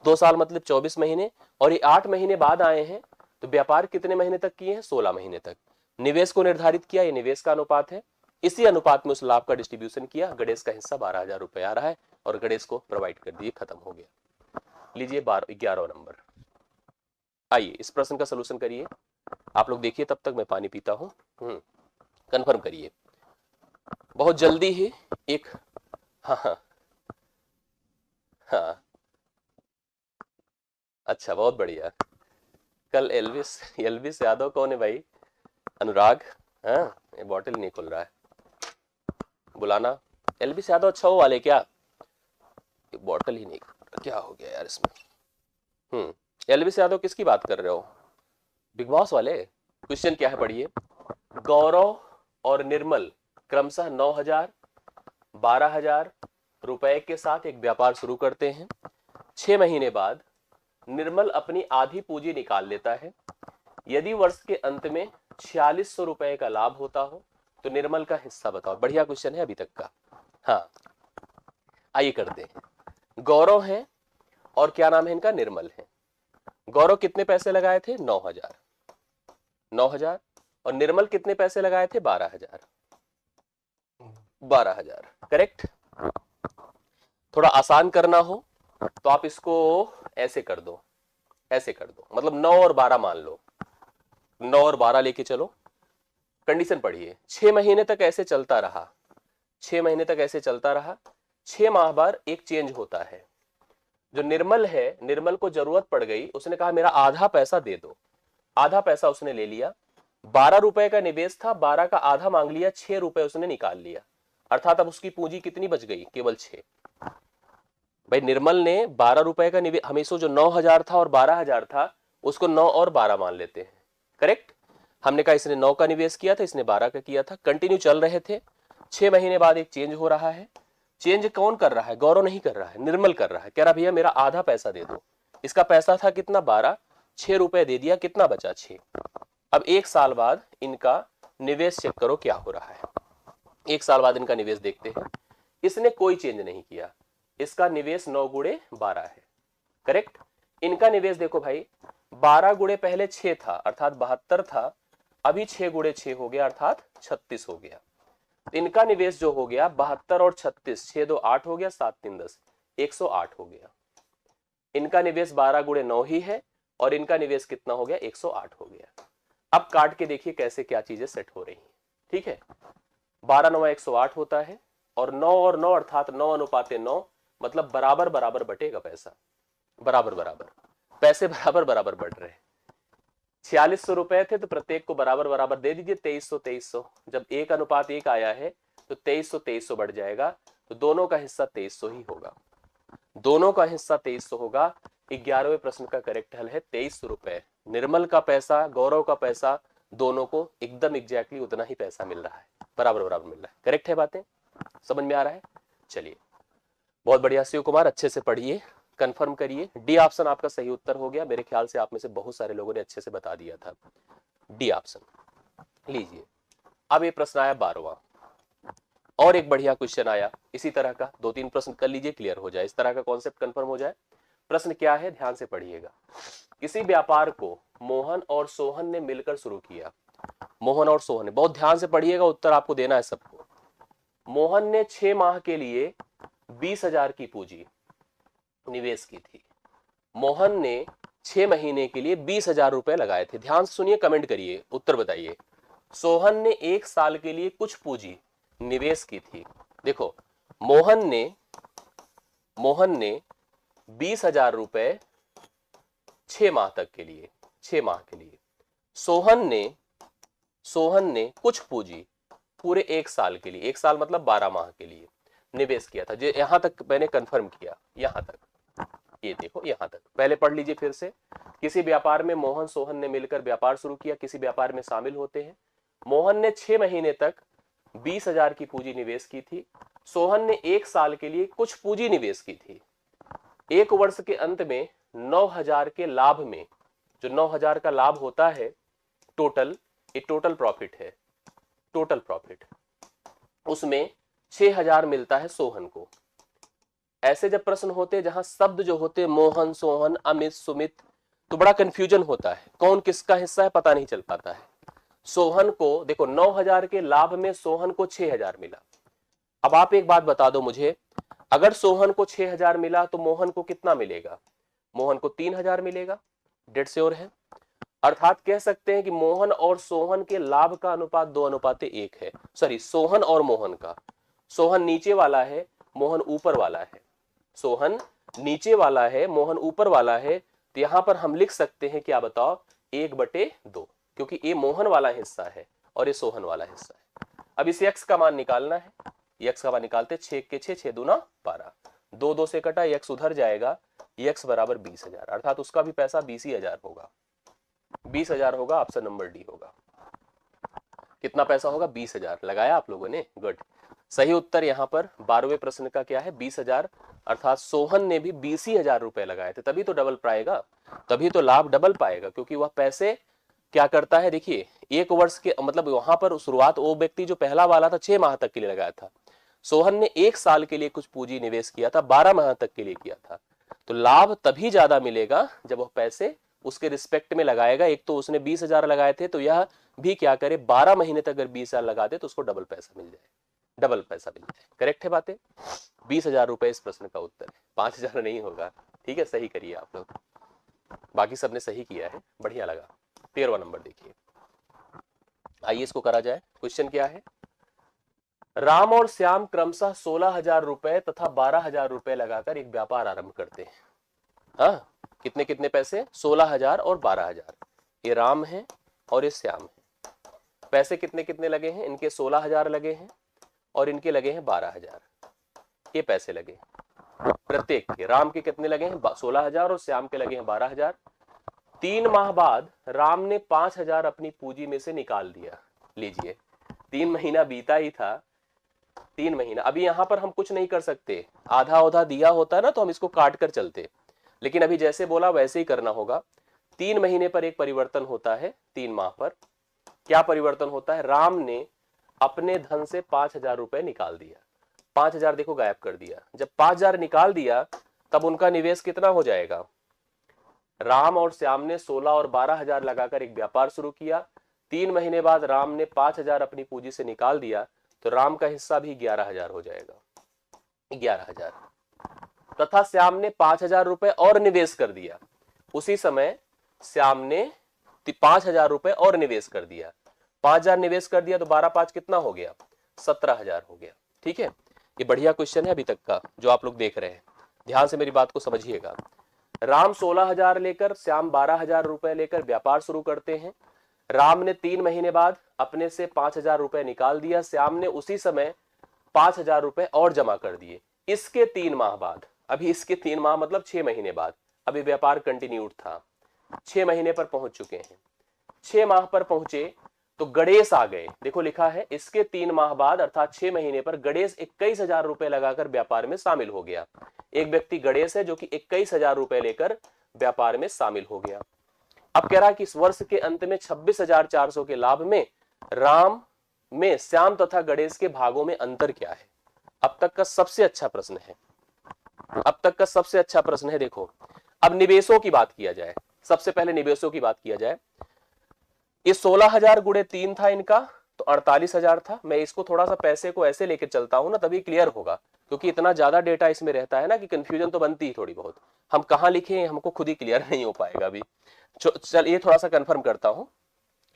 2 साल मतलब 24 महीने, और ये 8 महीने बाद आए हैं तो व्यापार कितने महीने तक किए हैं? 16 महीने तक। निवेश को निर्धारित किया, ये निवेश का अनुपात है, इसी अनुपात में उस लाभ का डिस्ट्रीब्यूशन किया। गणेश का हिस्सा 12,000 रुपए आ रहा है और गणेश को प्रोवाइड कर दिए, खत्म हो गया। लीजिए 11वां नंबर। आइए इस प्रश्न का सलूशन करिए। आप लोग देखिए, तब तक मैं पानी पीता हूं। कंफर्म करिए बहुत जल्दी ही एक। हाँ, अच्छा, बहुत बढ़िया। कल एल्विस यादव कौन है भाई? अनुराग। हाँ, ये बॉटल नहीं खुल रहा है, बुलाना। एल्विस यादव अच्छा हो वाले क्या? बॉटल ही नहीं, क्या हो गया यार इसमें? एल्विस यादव किसकी बात कर रहे हो? बिग बॉस वाले? क्वेश्चन क्या है पढ़िए। गौरव और निर्मल क्रमशः 9,000, 12,000 रुपए के साथ एक व्यापार शुरू करते हैं। 6 महीने बाद निर्मल अपनी आधी पूंजी निकाल लेता है। यदि वर्ष के अंत में 4600 रुपए का लाभ होता हो तो निर्मल का हिस्सा बताओ। बढ़िया क्वेश्चन है अभी तक का। हाँ, आइए करते हैं। गौरव है और क्या नाम है इनका, निर्मल है। गौरव कितने पैसे लगाए थे, 9,000, 9,000, और निर्मल कितने पैसे लगाए थे, 12,000, 12,000। करेक्ट। थोड़ा आसान करना हो तो आप इसको ऐसे कर दो, ऐसे कर दो, मतलब 9 और 12 मान लो, 9 और 12 लेके चलो। कंडीशन पढ़िए, 6 महीने तक ऐसे चलता रहा, 6 महीने तक ऐसे चलता रहा। 6 माह बाद एक चेंज होता है। जो निर्मल है, निर्मल को जरूरत पड़ गई, उसने कहा मेरा आधा पैसा दे दो। आधा पैसा उसने ले लिया। 12 रुपए का निवेश था, 12 का आधा मांग लिया, 6 रुपए उसने निकाल लिया। अर्थात अब उसकी पूंजी कितनी बच गई, केवल 6। भाई निर्मल ने 12 रुपए का निवेश, हमेशा जो 9,000 था और 12,000 था उसको 9 और 12 मान लेते हैं। करेक्ट। हमने कहा इसने 9 का निवेश किया था, इसने 12 का किया था। कंटिन्यू चल रहे थे। 6 महीने बाद एक चेंज हो रहा है। चेंज कौन कर रहा है, गौरव नहीं कर रहा है, निर्मल कर रहा है। कह रहा भैया मेरा आधा पैसा दे दो। इसका पैसा था कितना, 12, 6 रुपए दे दिया, कितना बचा, 6। अब 1 साल बाद इनका निवेश चेक करो क्या हो रहा है। 1 साल बाद इनका निवेश देखते हैं। इसने कोई चेंज नहीं किया। इसका निवेश 9 गुणे 12 है। करेक्ट। इनका निवेश देखो भाई, 12 गुणे पहले 6 था अर्थात 72 था, अभी 6 गुणे 6 हो गया अर्थात 36 हो गया। इनका निवेश जो हो गया 72 और 36, 6 2 8 हो गया, 7 3 10, 108 हो गया। इनका निवेश 12 गुणे 9 ही है और इनका निवेश कितना हो गया, 108 हो गया। अब काट के देखिए कैसे क्या चीजें सेट हो रही हैं। ठीक है, 12 9 108 होता है और 9 और 9 अर्थात 9 अनुपाते 9, मतलब बराबर बराबर बटेगा पैसा, बराबर बराबर पैसे बराबर बराबर बढ़ रहे हैं। 4600 रुपए थे तो प्रत्येक को बराबर बराबर दे दीजिए, 2300 2300। जब 1 अनुपात 1 आया है तो 2300 2300 बढ़ जाएगा, तो दोनों का हिस्सा 2300 ही होगा, दोनों का हिस्सा 2300 होगा। 11वें प्रश्न का करेक्ट हल है 2300 रुपए। निर्मल का पैसा, गौरव का पैसा, दोनों को एकदम एग्जैक्टली उतना ही पैसा मिल रहा है, बराबर बराबर मिल रहा है। करेक्ट है, बातें समझ में आ रहा है। चलिए बहुत बढ़िया शिव कुमार, अच्छे से पढ़िए, कंफर्म करिए। डी ऑप्शन आपका सही उत्तर हो गया। मेरे ख्याल से आप में से बहुत सारे लोगों ने अच्छे से बता दिया था, डी ऑप्शन। लीजिए अब ये प्रश्न आया 12वां, और एक बढ़िया क्वेश्चन आया इसी तरह का। 2-3 प्रश्न कर लीजिए, क्लियर हो जाए, इस तरह का कॉन्सेप्ट कंफर्म हो जाए। प्रश्न क्या है, ध्यान से पढ़िएगा। किसी व्यापार को मोहन और सोहन ने मिलकर शुरू किया। मोहन और सोहन ने, बहुत ध्यान से पढ़िएगा, उत्तर आपको देना है सबको। मोहन ने 6 माह के लिए 20,000 की पूंजी निवेश की थी। मोहन ने 6 महीने के लिए 20,000 रुपए लगाए थे। ध्यान से सुनिए, कमेंट करिए, उत्तर बताइए। सोहन ने 1 साल के लिए कुछ पूंजी निवेश की थी। देखो, मोहन ने 20,000 रुपए 6 माह तक के लिए, 6 माह के लिए। सोहन ने कुछ पूंजी पूरे 1 साल के लिए, 1 साल मतलब 12 माह के लिए निवेश किया था। जो यहां तक मैंने कंफर्म किया, यहां तक, ये देखो यहां तक। पहले पढ़ लीजिए फिर से। किसी व्यापार में मोहन सोहन ने मिलकर व्यापार शुरू किया, किसी व्यापार में शामिल होते हैं। मोहन ने 6 महीने तक 20,000 की पूंजी निवेश की थी। सोहन ने 1 साल के लिए कुछ पूंजी निवेश की थी। 1 वर्ष के अंत में 9,000 के लाभ में, जो 9,000 का लाभ होता है टोटल, ये टोटल प्रॉफिट है, टोटल प्रॉफिट, उसमें 6,000 मिलता है सोहन को। ऐसे जब प्रश्न होते जहां शब्द जो होते मोहन सोहन अमित सुमित, तो बड़ा कंफ्यूजन होता है, कौन किसका हिस्सा है पता नहीं चल पाता है। सोहन को देखो 9,000 के लाभ में सोहन को 6,000 मिला। अब आप एक बात बता दो मुझे, अगर सोहन को 6,000 मिला तो मोहन को कितना मिलेगा, मोहन को 3,000 मिलेगा, डेढ़ श्योर है। अर्थात कह सकते हैं कि मोहन और सोहन के लाभ का अनुपात 2:1 है। सॉरी, सोहन और मोहन का, सोहन नीचे वाला है, मोहन ऊपर वाला है। सोहन नीचे वाला है, मोहन ऊपर वाला है, तो यहां पर हम लिख सकते हैं क्या बताओ, 1/2, क्योंकि ये मोहन वाला हिस्सा है और ये सोहन वाला हिस्सा है। अब इस x का मान निकालना है। x का मान निकालते, 6 के 6, 6 दूना 12, 2 2 से कटा, x उधर जाएगा, x बराबर 20,000, अर्थात उसका भी पैसा 20,000 होगा, 20,000 होगा। ऑप्शन नंबर डी होगा। कितना पैसा होगा? 20,000। लगाया आप लोगों ने? गुड। सही उत्तर यहाँ पर 12वें प्रश्न का क्या है? 20,000। अर्थात सोहन ने भी 20,000 रुपए लगाए थे, तभी तो डबल पाएगा, तभी तो लाभ डबल पाएगा, क्योंकि वह पैसे क्या करता है, देखिए 1 वर्ष के मतलब वहां पर शुरुआत वो व्यक्ति जो पहला वाला था 6 माह तक के लिए लगाया था, सोहन ने 1 साल के लिए कुछ पूंजी निवेश किया था, 12 माह तक के लिए किया था। तो लाभ तभी ज्यादा मिलेगा जब वह पैसे उसके रिस्पेक्ट में लगाएगा। एक तो उसने 20,000 लगाए थे, तो यह भी क्या करे, 12 महीने तक अगर 20,000 लगा दे तो उसको डबल पैसा मिल जाए, डबल पैसा मिल जाए। करेक्ट है बातें? 20,000 रुपए इस प्रश्न का उत्तर है, 5,000 नहीं होगा। ठीक है, सही करिए आप लोग, बाकी सबने सही किया है, बढ़िया लगा। 13वां नंबर देखिए, आइए इसको करा जाए। क्वेश्चन क्या है? राम और श्याम क्रमशः 16,000 रुपए तथा 12,000 रुपए लगाकर एक व्यापार आरंभ करते हैं। हाँ, कितने कितने पैसे? 16,000 और 12,000। ये राम है और ये श्याम है। पैसे कितने कितने लगे हैं? इनके 16,000 लगे हैं और इनके लगे हैं 12,000। ये पैसे लगे प्रत्येक के। राम के कितने लगे हैं? 16,000 और श्याम के लगे हैं 12,000। 3 माह बाद राम ने 5,000 अपनी पूंजी में से निकाल दिया। लीजिए, 3 महीना बीता ही था, 3 महीना। अभी यहां पर हम कुछ नहीं कर सकते, आधा आधा दिया होता है ना तो हम इसको काट कर चलते, लेकिन अभी जैसे बोला वैसे ही करना होगा। 3 महीने पर एक परिवर्तन होता है, 3 माह पर क्या परिवर्तन होता है? राम ने अपने धन से 5,000 रुपए निकाल दिया। 5,000 देखो गायब कर दिया। जब 5,000 निकाल दिया तब उनका निवेश कितना हो जाएगा? राम और श्याम ने 16 और 12,000 लगाकर एक व्यापार शुरू किया। 3 महीने बाद राम ने 5,000 अपनी पूंजी से निकाल दिया, तो राम का हिस्सा भी 11,000 हो जाएगा, 11,000। तथा श्याम ने 5,000 रुपए और निवेश कर दिया। उसी समय श्याम ने 5,000 रुपए और निवेश कर दिया। 5,000 निवेश कर दिया तो 12 कितना हो गया? 17,000 हो गया। ठीक है, ये बढ़िया क्वेश्चन है अभी तक का जो आप लोग देख रहे हैं, ध्यान से मेरी बात को समझिएगा। राम 16,000 लेकर, श्याम 12,000 रुपए लेकर व्यापार शुरू करते हैं। राम ने 3 महीने बाद अपने से 5,000 रुपए निकाल दिया। श्याम ने उसी समय 5,000 रुपए और जमा कर दिए। इसके 3 माह बाद, अभी इसके 3 माह मतलब 6 महीने बाद, अभी व्यापार कंटिन्यूड था, 6 महीने पर पहुंच चुके हैं। 6 माह पर पहुंचे तो गणेश आ गए। देखो लिखा है, इसके 3 माह बाद अर्थात 6 महीने पर गणेश 21,000 रुपए लगाकर व्यापार में शामिल हो गया। एक व्यक्ति गणेश है जो कि 21,000 रुपए लेकर व्यापार में शामिल हो गया। अब कह रहा है कि इस वर्ष के अंत में 26,400 के लाभ में राम में श्याम तथा गणेश के भागों में अंतर क्या है? अब तक का सबसे अच्छा प्रश्न है, अब तक का सबसे अच्छा प्रश्न है। देखो, अब निवेशों की बात किया जाए, सबसे पहले निवेशों की बात किया जाए। ये 16,000 गुणे 3 था इनका, तो 48,000 था। मैं इसको थोड़ा सा पैसे को ऐसे लेके चलता हूं ना, तभी क्लियर होगा, क्योंकि इतना ज्यादा डेटा इसमें रहता है ना कि कंफ्यूजन तो बनती ही थोड़ी बहुत। हम कहां लिखे हमको खुद ही क्लियर नहीं हो पाएगा अभी। चल ये थोड़ा सा कंफर्म करता हूं।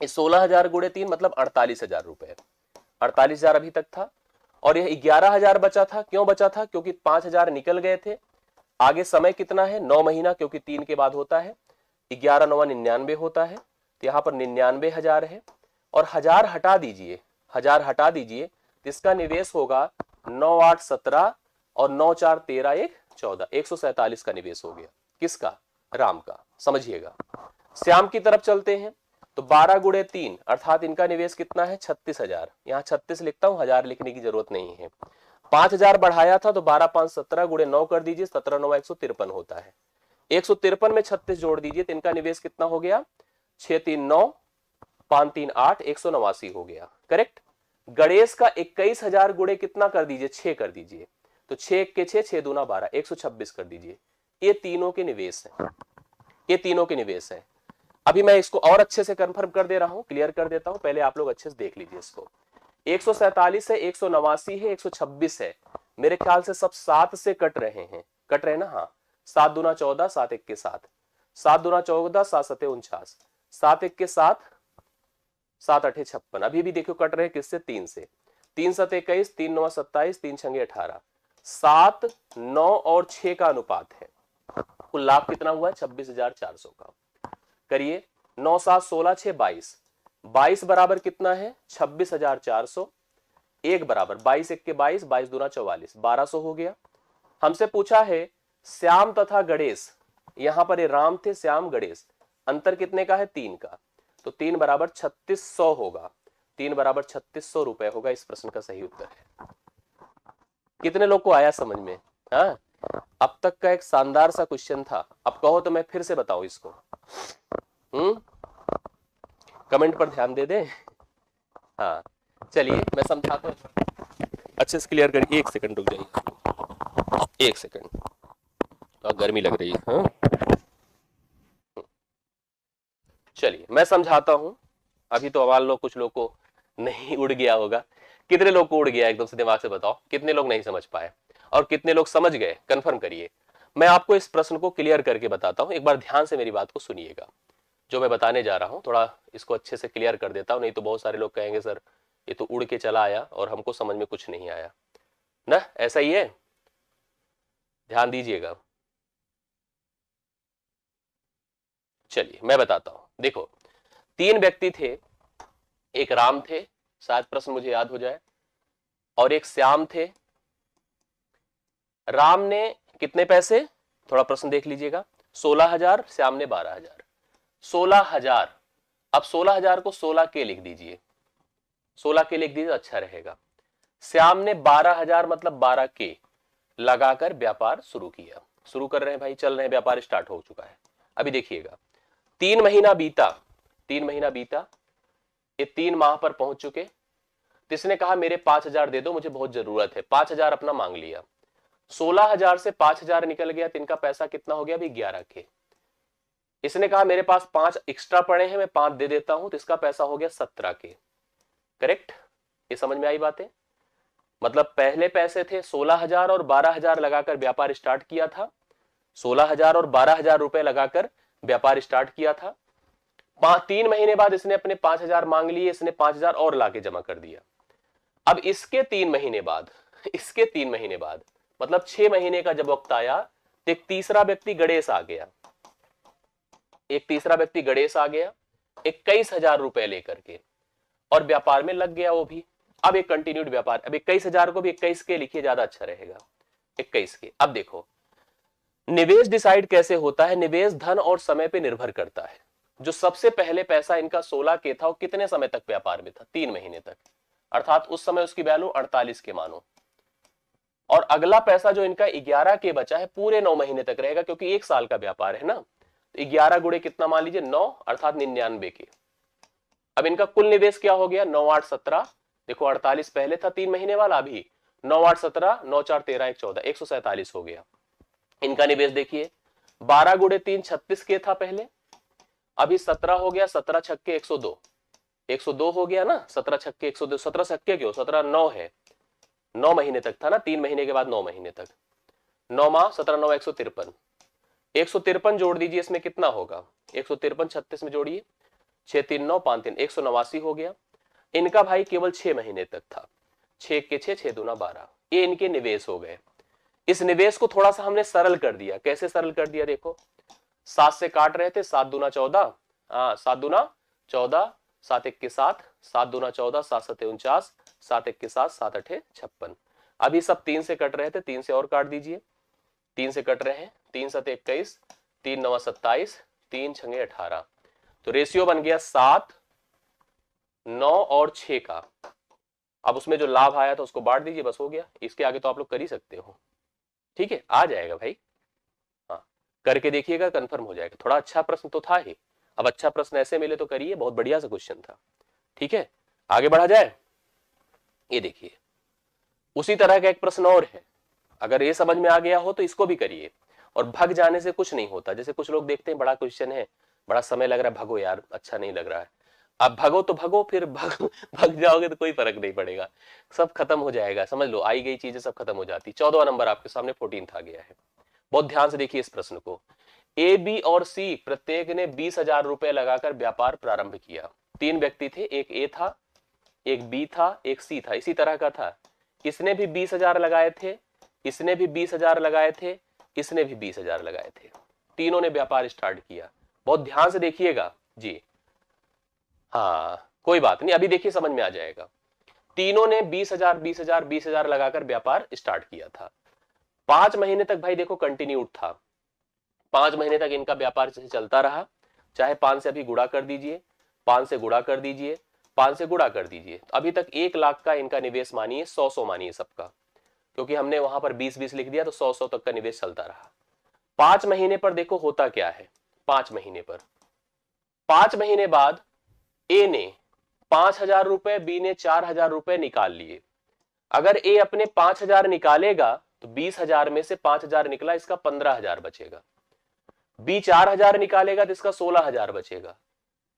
ये 16,000 गुणे 3 मतलब 48,000 रुपए, 48,000 अभी तक था। और यह 11,000 बचा था। क्यों बचा था? क्योंकि 5,000 निकल गए थे। आगे समय कितना है? 9 महीना, क्योंकि 3 के बाद होता है। 11 9 99 होता है, तो यहां पर 99,000 है। और 1000 हटा दीजिए, 1000 हटा दीजिए तो इसका निवेश होगा 9 8 17 और 9 4 13 1 14, 147 का निवेश हो गया। किसका? राम का। समझिएगा। श्याम की तरफ चलते हैं तो 12 गुणे 3 अर्थात इनका निवेश कितना है? 36,000। यहां 36 लिखता हूं, 1000 लिखने की जरूरत नहीं है। 5,000 बढ़ाया था तो 12 5 17 गुणे 9 कर दीजिए, 17 9 153 होता है। 153 में 36 जोड़ दीजिए तो इनका निवेश कितना हो गया? 6 3 9 5 3 8 189 हो गया। करेक्ट। गणेश का 21,000 गुणे कितना कर दीजिए? 6 कर दीजिए, तो 6 के 6 6 दूना 12 126 कर दीजिए। ये तीनों के निवेश हैं, ये तीनों के निवेश हैं। अभी मैं इसको और अच्छे से कंफर्म कर दे रहा हूं, क्लियर कर देता हूं, पहले आप लोग अच्छे से देख लीजिए इसको। 147 है, 189 है, 126 है। मेरे ख्याल से सब 7 से कट रहे हैं, कट रहे ना? हाँ, 7 दूना 14, 7 1 के 7, 7 दूना 14, 7 7 49, 7 1 के 7, 7 8 56। अभी भी देखो कट रहे किससे? 3 से। 3 7 21, 3 9 27, 3 6 18, 7 9 और 6 का अनुपात है। कुल लाभ कितना हुआ? 26,400 का। करिए, 9 7 16 6 22, 22 बराबर कितना है? 26,400। 1 बराबर 22 1 के 22, 22 दूना 44, 1200 हो गया। हमसे पूछा है श्याम तथा गणेश, यहां पर ये राम थे, श्याम गणेश, अंतर कितने का है? 3 का, तो 3 बराबर 3600 होगा। 3 बराबर 3600 रुपए होगा इस प्रश्न का सही उत्तर है। कितने लोग को आया समझ में? हाँ, अब तक का एक शानदार सा क्वेश्चन था। अब कहो तो मैं फिर से बताऊं इसको। कमेंट पर ध्यान दे दें। हाँ चलिए मैं समझाता हूँ, अच्छे से क्लियर करिए। 1 सेकंड रुक जाइए, 1 सेकंड, तो गर्मी लग रही है। हाँ चलिए मैं समझाता हूं। अभी तो मान लो कुछ लोग को नहीं उड़ गया होगा। कितने लोग को उड़ गया एकदम से दिमाग से बताओ, कितने लोग नहीं समझ पाए और कितने लोग समझ गए, कंफर्म करिए। मैं आपको इस प्रश्न को क्लियर करके बताता हूं, एक बार ध्यान से मेरी बात को सुनिएगा। जो मैं बताने जा रहा हूं थोड़ा इसको अच्छे से क्लियर कर देता हूं, नहीं तो बहुत सारे लोग कहेंगे सर ये तो उड़ के चला आया और हमको समझ में कुछ नहीं आया ना। ऐसा ही है, ध्यान दीजिएगा। चलिए मैं बताता हूं। देखो 3 व्यक्ति थे, एक राम थे, शायद प्रश्न मुझे याद हो जाए, और एक श्याम थे। राम ने कितने पैसे, थोड़ा प्रश्न देख लीजिएगा, 16,000, श्याम ने 12,000। 16,000, अब 16,000 को 16 के लिख दीजिए, 16 के लिख दीजिए अच्छा रहेगा। श्याम ने 12,000 मतलब 12 के लगाकर व्यापार शुरू किया। शुरू कर रहे हैं भाई, चल रहे हैं, व्यापार स्टार्ट हो चुका है। अभी देखिएगा 3 महीना बीता, 3 महीना बीता, ये 3 माह पर पहुंच चुके। किसने कहा मेरे 5,000 दे दो, मुझे बहुत जरूरत है, 5,000 अपना मांग लिया। 16,000 से 5,000 निकल गया तो इनका पैसा कितना हो गया अभी 11 के। इसने कहा मेरे पास 5 एक्स्ट्रा पड़े हैं, मैं 5 दे देता हूं, तो इसका पैसा हो गया 17 के। करेक्ट? ये समझ में आई बातें? मतलब पहले पैसे थे 16,000 और 12,000 लगाकर व्यापार स्टार्ट किया था। 16,000 और 12,000 रुपए लगाकर व्यापार स्टार्ट किया था। 3 महीने बाद इसने अपने 5,000 मांग लिए, इसने 5,000 और लाके जमा कर दिया। अब इसके 3 महीने बाद, इसके 3 महीने बाद मतलब 6 महीने का जब वक्त आया तो एक तीसरा व्यक्ति गणेश आ गया। एक तीसरा व्यक्ति गणेश आ गया 21,000 रुपए लेकर के, और व्यापार में लग गया वो भी। अब एक कंटिन्यूड व्यापार, अब 21,000 को भी 21 के लिखिए, ज्यादा अच्छा रहेगा, 21 के। अब देखो निवेश डिसाइड कैसे होता है, निवेश धन और समय पे निर्भर करता है। जो सबसे पहले पैसा इनका 16 के था, वो कितने समय तक व्यापार में था? 3 महीने तक, अर्थात उस समय उसकी वैल्यू 48 के मानो। और अगला पैसा जो इनका 11 के बचा है, पूरे 9 महीने तक रहेगा, क्योंकि 1 साल का व्यापार है ना। तो 11 गुणे कितना मान लीजिए 9, अर्थात 99 के। अब इनका कुल निवेश क्या हो गया? 9 8 17, देखो 48 पहले था 3 महीने वाला, अभी 9 8 17, 9 4 13 1 14, 147 हो गया इनका निवेश। देखिए 12 गुणे 3 36 के था पहले, अभी 17 हो गया, 17 छक्के 102, 102 हो गया ना, 17 छक्के 102, 17 छक्के क्यों, 17 9 है, 9 महीने तक था ना, 3 महीने के बाद 9 महीने तक, 9 माह 17 9 153, 153 जोड़ दीजिए, इसमें कितना होगा? 153 36 में जोड़िए, 6 3 9 5 3 189 हो गया। इनका भाई केवल 6 महीने तक था, 6 के 6 6 दूना 12, ये इनके निवेश हो गए। इस निवेश को थोड़ा सा हमने सरल कर दिया। कैसे सरल कर दिया? देखो 7 से काट रहे थे, 7 दूना 14, 7 दूना 14, 7 1 के 7, 7 दूना 14, 7 7 49, 7 1 के 7, 7 8 56। अभी सब 3 से कट रहे थे, 3 से और काट दीजिए, 3 से कट रहे हैं, 3 7 21, 3 9 27, 3 6 18, तो रेशियो बन गया 7 9 और 6 का। अब उसमें जो लाभ आया था उसको बांट दीजिए, बस हो गया। इसके आगे तो आप लोग कर ही सकते हो, ठीक है, आ जाएगा भाई। हाँ करके देखिएगा, कंफर्म हो जाएगा। थोड़ा अच्छा प्रश्न तो था ही, अब अच्छा प्रश्न ऐसे मिले तो करिए, बहुत बढ़िया सा क्वेश्चन था। ठीक है आगे बढ़ा जाए। ये देखिए उसी तरह का एक प्रश्न और है, अगर ये समझ में आ गया हो तो इसको भी करिए। और भग जाने से कुछ नहीं होता। जैसे कुछ लोग देखते हैं बड़ा क्वेश्चन है, बड़ा समय लग रहा है, भगो यार, अच्छा नहीं लग रहा है। अब भगो तो भगो, फिर भग जाओगे तो कोई फर्क नहीं पड़ेगा, सब खत्म हो जाएगा। समझ लो आई गई चीजें सब खत्म हो जाती। 14वां नंबर आपके सामने 14th आ गया है। बहुत ध्यान से देखिए इस प्रश्न को। ए बी और सी प्रत्येक ने 20,000 रुपए लगाकर व्यापार प्रारंभ किया। 3 व्यक्ति थे, एक ए था, एक बी था, एक सी था, इसी तरह का था। इसने भी 20,000 लगाए थे, इसने भी 20,000 लगाए थे, इसने भी 20,000 लगाए थे। तीनों ने व्यापार स्टार्ट किया। बहुत ध्यान से देखिएगा जी। हाँ कोई बात नहीं, अभी देखिए समझ में आ जाएगा। तीनों ने 20,000 20,000 20,000 लगाकर व्यापार स्टार्ट किया था। 5 महीने तक भाई देखो कंटिन्यूड था। 5 महीने तक इनका व्यापार चलता रहा। चाहे 5 से अभी गुणा कर दीजिए, 5 से गुणा कर दीजिए, 5 से गुणा कर दीजिए। तो अभी तक 1 लाख का इनका निवेश मानिए, 100 मानिए सबका, क्योंकि हमने वहां पर 20 लिख दिया तो 100 तक का निवेश चलता रहा। 5 महीने पर देखो होता क्या है। 5 महीने पर, 5 महीने बाद ए ने 5,000 रुपए, बी ने 4,000 रुपए निकाल लिए। अगर ए अपने 5,000 निकालेगा तो 20,000 में से 5,000 निकला, इसका 15,000 बचेगा। बी 4,000 निकालेगा तो इसका 16,000 बचेगा।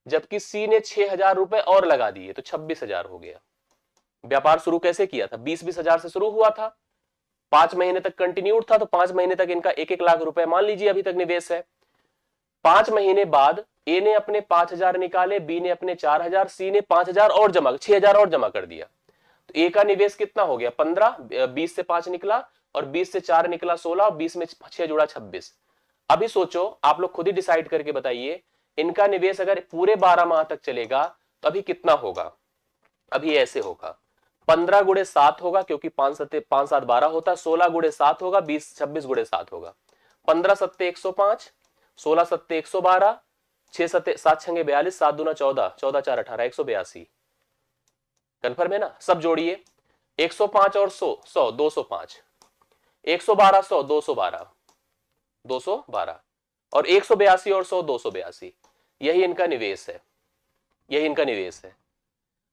जबकि सी ने 6,000 रुपए और लगा दिए तो 26,000 हो गया। व्यापार शुरू कैसे किया था? 20,000 से शुरू हुआ था, 5 महीने तक कंटिन्यूड था, तो 5 महीने तक इनका 1-1 लाख रुपए मान लीजिए अभी तक निवेश है। 5 महीने बाद ए ने अपने 5,000 निकाले, बी ने अपने 4,000, सी ने 5,000 और जमा, 6,000 और जमा कर दिया। तो ए का निवेश कितना हो गया? 15, 20 से 5 निकला और 20 से 4 निकला 16, 20 में 6 जुड़ा 26। अभी सोचो, आप लोग खुद ही डिसाइड करके बताइए, इनका निवेश अगर पूरे 12 माह तक चलेगा तो अभी कितना होगा? अभी ऐसे होगा, 15 गुणे 7 होगा, क्योंकि 5 7 12 होता है, 16 गुणे 7 होगा, 20 26 गुणे 7 होगा, 15 7 105, 16 7 112, 6 7 7 6 42, 7 दूना 14, 14 4 18, 182। कन्फर्म है ना? सब जोड़िए, 105 और 100 100 205, 112 100 212 212 और 182 और 100 282। यही इनका निवेश है, यही इनका निवेश है।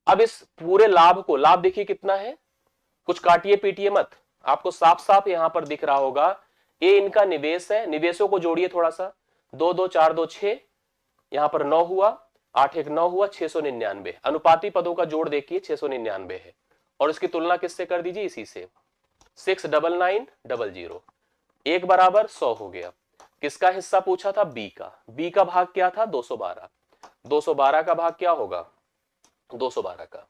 अब इस पूरे लाभ को, लाभ देखिए कितना है, कुछ काटिए पीटिए मत, आपको साफ साफ यहां पर दिख रहा होगा, ये इनका निवेश है। निवेशों को जोड़िए थोड़ा सा, 2 2 4 2 6, यहां पर 9 हुआ, 8 1 9 हुआ, 699। अनुपाती पदों का जोड़ देखिए 699 है, और इसकी तुलना किससे कर दीजिए? इसी से, 69900, 1 बराबर 100 हो गया। किसका हिस्सा पूछा था? बी का। बी का भाग क्या था? 212। 212 का भाग क्या होगा? 212 का,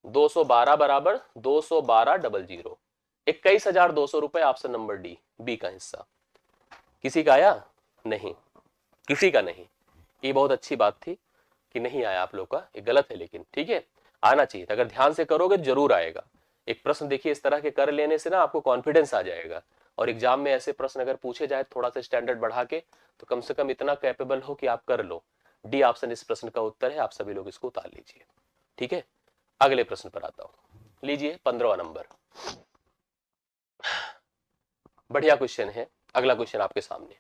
212 बराबर 21200, 21,200 रुपए। ऑप्शन नंबर डी, बी का हिस्सा। किसी का आया? नहीं, किसी का नहीं। ये बहुत अच्छी बात थी कि नहीं आया आप लोग का, ये गलत है, लेकिन ठीक है, आना चाहिए। अगर ध्यान से करोगे जरूर आएगा। एक प्रश्न देखिए इस तरह के कर लेने से ना आपको कॉन्फिडेंस आ जाएगा, और एग्जाम में ऐसे प्रश्न अगर पूछे जाए थोड़ा सा स्टैंडर्ड बढ़ा के, तो कम से कम इतना कैपेबल हो कि आप कर लो। डी ऑप्शन इस प्रश्न का उत्तर है, आप सभी लोग इसको उतार लीजिए। ठीक है, अगले प्रश्न पर आता हूं, लीजिए 15वां नंबर। बढ़िया क्वेश्चन है। अगला क्वेश्चन आपके सामने।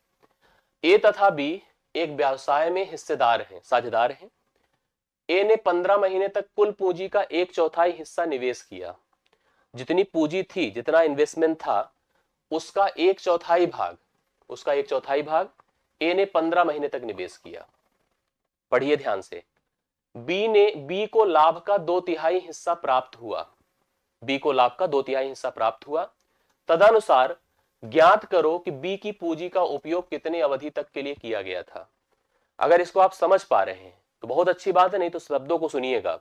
ए तथा बी एक व्यवसाय में हिस्सेदार हैं, साझेदार हैं। ए ने 15 महीने तक कुल पूंजी का 1/4 हिस्सा निवेश किया। जितनी पूंजी थी, जितना इन्वेस्टमेंट था, उसका 1/4 भाग, उसका 1/4 भाग ए ने 15 महीने तक निवेश किया। पढ़िए ध्यान से। बी को लाभ का 2/3 हिस्सा प्राप्त हुआ। बी को लाभ का 2/3 हिस्सा प्राप्त हुआ। तदनुसार ज्ञात करो कि बी की पूंजी का उपयोग कितनी अवधि तक के लिए किया गया था। अगर इसको आप समझ पा रहे हैं तो बहुत अच्छी बात है, नहीं तो शब्दों को सुनिएगा।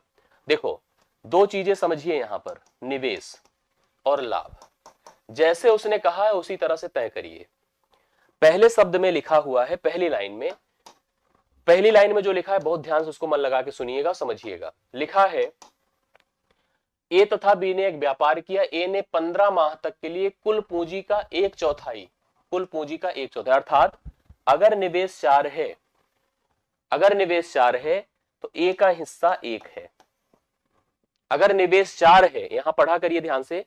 देखो, दो चीजें समझिए यहां पर, निवेश और लाभ। जैसे उसने कहा है उसी तरह से तय करिए। पहले शब्द में लिखा हुआ है, पहली लाइन में, पहली लाइन में जो लिखा है बहुत ध्यान से उसको मन लगा के सुनिएगा, समझिएगा। लिखा है ए तथा बी ने एक व्यापार किया। ए ने 15 माह तक के लिए कुल पूंजी का 1/4, कुल पूंजी का 1/4, अर्थात अगर निवेश 4 है, अगर निवेश 4 है तो ए का हिस्सा 1 है। अगर निवेश 4 है, यहां पढ़ा करिए ध्यान से,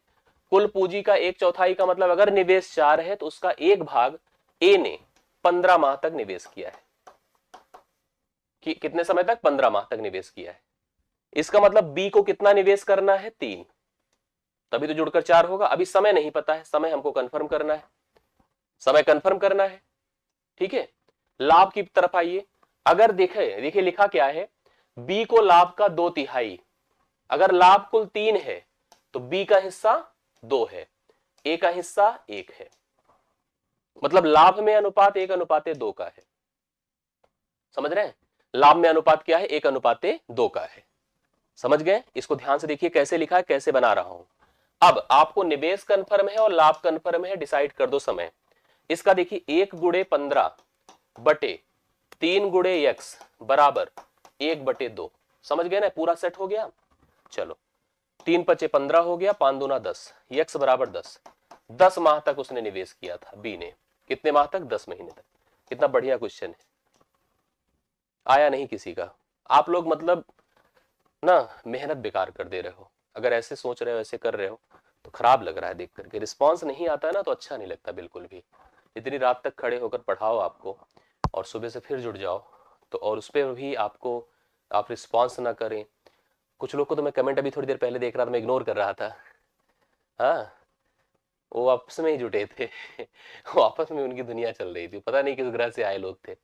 कुल पूंजी का 1/4 का मतलब अगर निवेश 4 है तो उसका 1 भाग ए ने 15 माह तक निवेश किया है। कि कितने समय तक? 15 माह तक निवेश किया है। इसका मतलब बी को कितना निवेश करना है? 3, तभी तो जुड़कर 4 होगा। अभी समय नहीं पता है, समय हमको कंफर्म करना है, समय कंफर्म करना है। ठीक है, लाभ की तरफ आइए। अगर देखिए लिखा क्या है, बी को लाभ का 2/3। अगर लाभ कुल 3 है तो बी का हिस्सा 2 है, ए का हिस्सा 1 है। मतलब लाभ में अनुपात 1/2 का है। समझ रहे हैं? लाभ में अनुपात क्या है? 1/2 का है। समझ गए? इसको ध्यान से देखिए कैसे लिखा है, कैसे बना रहा हूं। अब आपको निवेश कन्फर्म है और लाभ कन्फर्म है, डिसाइड कर दो समय। इसका देखिए 1 गुणे 15 बटे 3 गुणे x बराबर 1/2। समझ गए ना? पूरा सेट हो गया। चलो, 3 × 5 = 15 हो गया, 5 दूना 10, x बराबर 10। 10 माह तक उसने निवेश किया था बी ने। कितने माह तक? 10 महीने तक। कितना बढ़िया क्वेश्चन है। आया नहीं किसी का? आप लोग मतलब ना मेहनत बेकार कर दे रहे हो। अगर ऐसे सोच रहे हो, ऐसे कर रहे हो तो खराब लग रहा है देख करके। रिस्पॉन्स नहीं आता है ना तो अच्छा नहीं लगता बिल्कुल भी। इतनी रात तक खड़े होकर पढ़ाओ आपको और सुबह से फिर जुड़ जाओ तो, और उस पर भी आपको आप रिस्पॉन्स ना करें। कुछ लोग को तो मैं कमेंट अभी थोड़ी देर पहले देख रहा था, मैं इग्नोर कर रहा था। हाँ, वो आपस में ही जुटे थे वो आपस में उनकी दुनिया चल रही थी, पता नहीं किस ग्रह से आए लोग थे।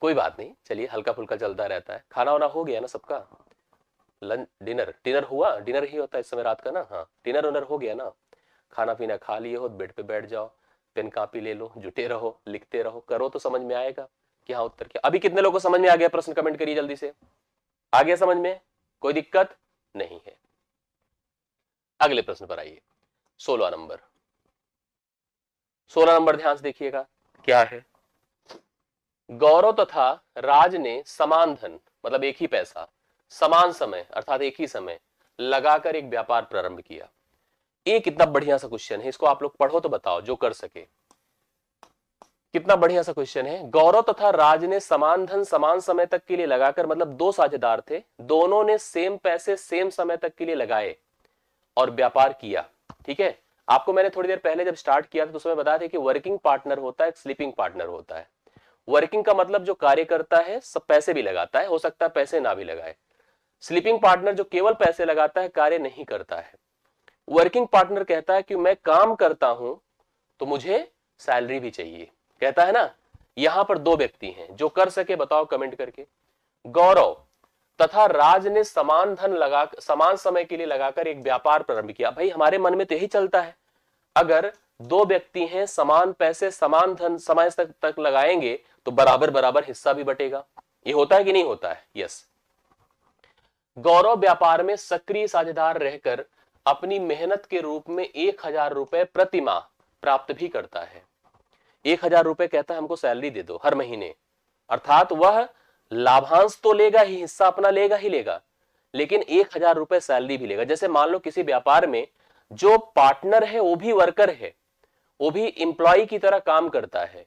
कोई बात नहीं, चलिए हल्का फुल्का चलता रहता है। खाना वाना हो गया ना सबका? लंच डिनर डिनर हुआ, डिनर ही होता है इस समय रात का ना। हाँ, डिनर उनर हो गया ना? खाना पीना खा लिए हो, बेड पे बैठ जाओ, पेन कॉपी ले लो, जुटे रहो, लिखते रहो, करो तो समझ में आएगा कि हाँ उत्तर क्या। अभी कितने लोगों को समझ में आ गया प्रश्न? कमेंट करिए जल्दी से। आ गया समझ में? कोई दिक्कत नहीं है। अगले प्रश्न पर आइए। 16 नंबर। 16 नंबर ध्यान से देखिएगा क्या है। गौरव तथा राज ने समान धन, मतलब एक ही पैसा, समान समय अर्थात एक ही समय लगाकर एक व्यापार प्रारंभ किया। ये कितना बढ़िया सा क्वेश्चन है, इसको आप लोग पढ़ो तो बताओ जो कर सके। कितना बढ़िया सा क्वेश्चन है। गौरव तथा राज ने समान धन समान समय तक के लिए लगाकर, मतलब दो साझेदार थे, दोनों ने सेम पैसे सेम समय तक के लिए लगाए और व्यापार किया। ठीक है, आपको मैंने थोड़ी देर पहले जब स्टार्ट किया था तो उसमें बताया था कि वर्किंग पार्टनर होता है, एक स्लीपिंग पार्टनर होता है। वर्किंग का मतलब जो कार्य करता है, सब पैसे भी लगाता है, हो सकता है पैसे ना भी लगाए। स्लीपिंग पार्टनर जो केवल पैसे लगाता है, कार्य नहीं करता है। वर्किंग पार्टनर कहता है कि मैं काम करता हूं तो मुझे सैलरी भी चाहिए, कहता है ना। यहां पर दो व्यक्ति हैं, जो कर सके बताओ कमेंट करके। गौरव तथा राज ने समान धन लगा, समान समय के लिए लगाकर एक व्यापार प्रारंभ किया। भाई हमारे मन में तो यही चलता है, अगर दो व्यक्ति हैं, समान पैसे समान धन समय तक लगाएंगे तो बराबर बराबर हिस्सा भी बटेगा। ये होता है कि नहीं होता है? यस। गौरव व्यापार में सक्रिय साझेदार रहकर अपनी मेहनत के रूप में 1,000 रुपए प्रति माह प्राप्त भी करता है। 1,000 रुपए कहता है हमको सैलरी दे दो हर महीने, अर्थात वह लाभांश तो लेगा ही, हिस्सा अपना लेगा ही लेगा, लेकिन 1,000 रुपए सैलरी भी लेगा। जैसे मान लो किसी व्यापार में जो पार्टनर है वो भी वर्कर है, वो भी इंप्लॉय की तरह काम करता है,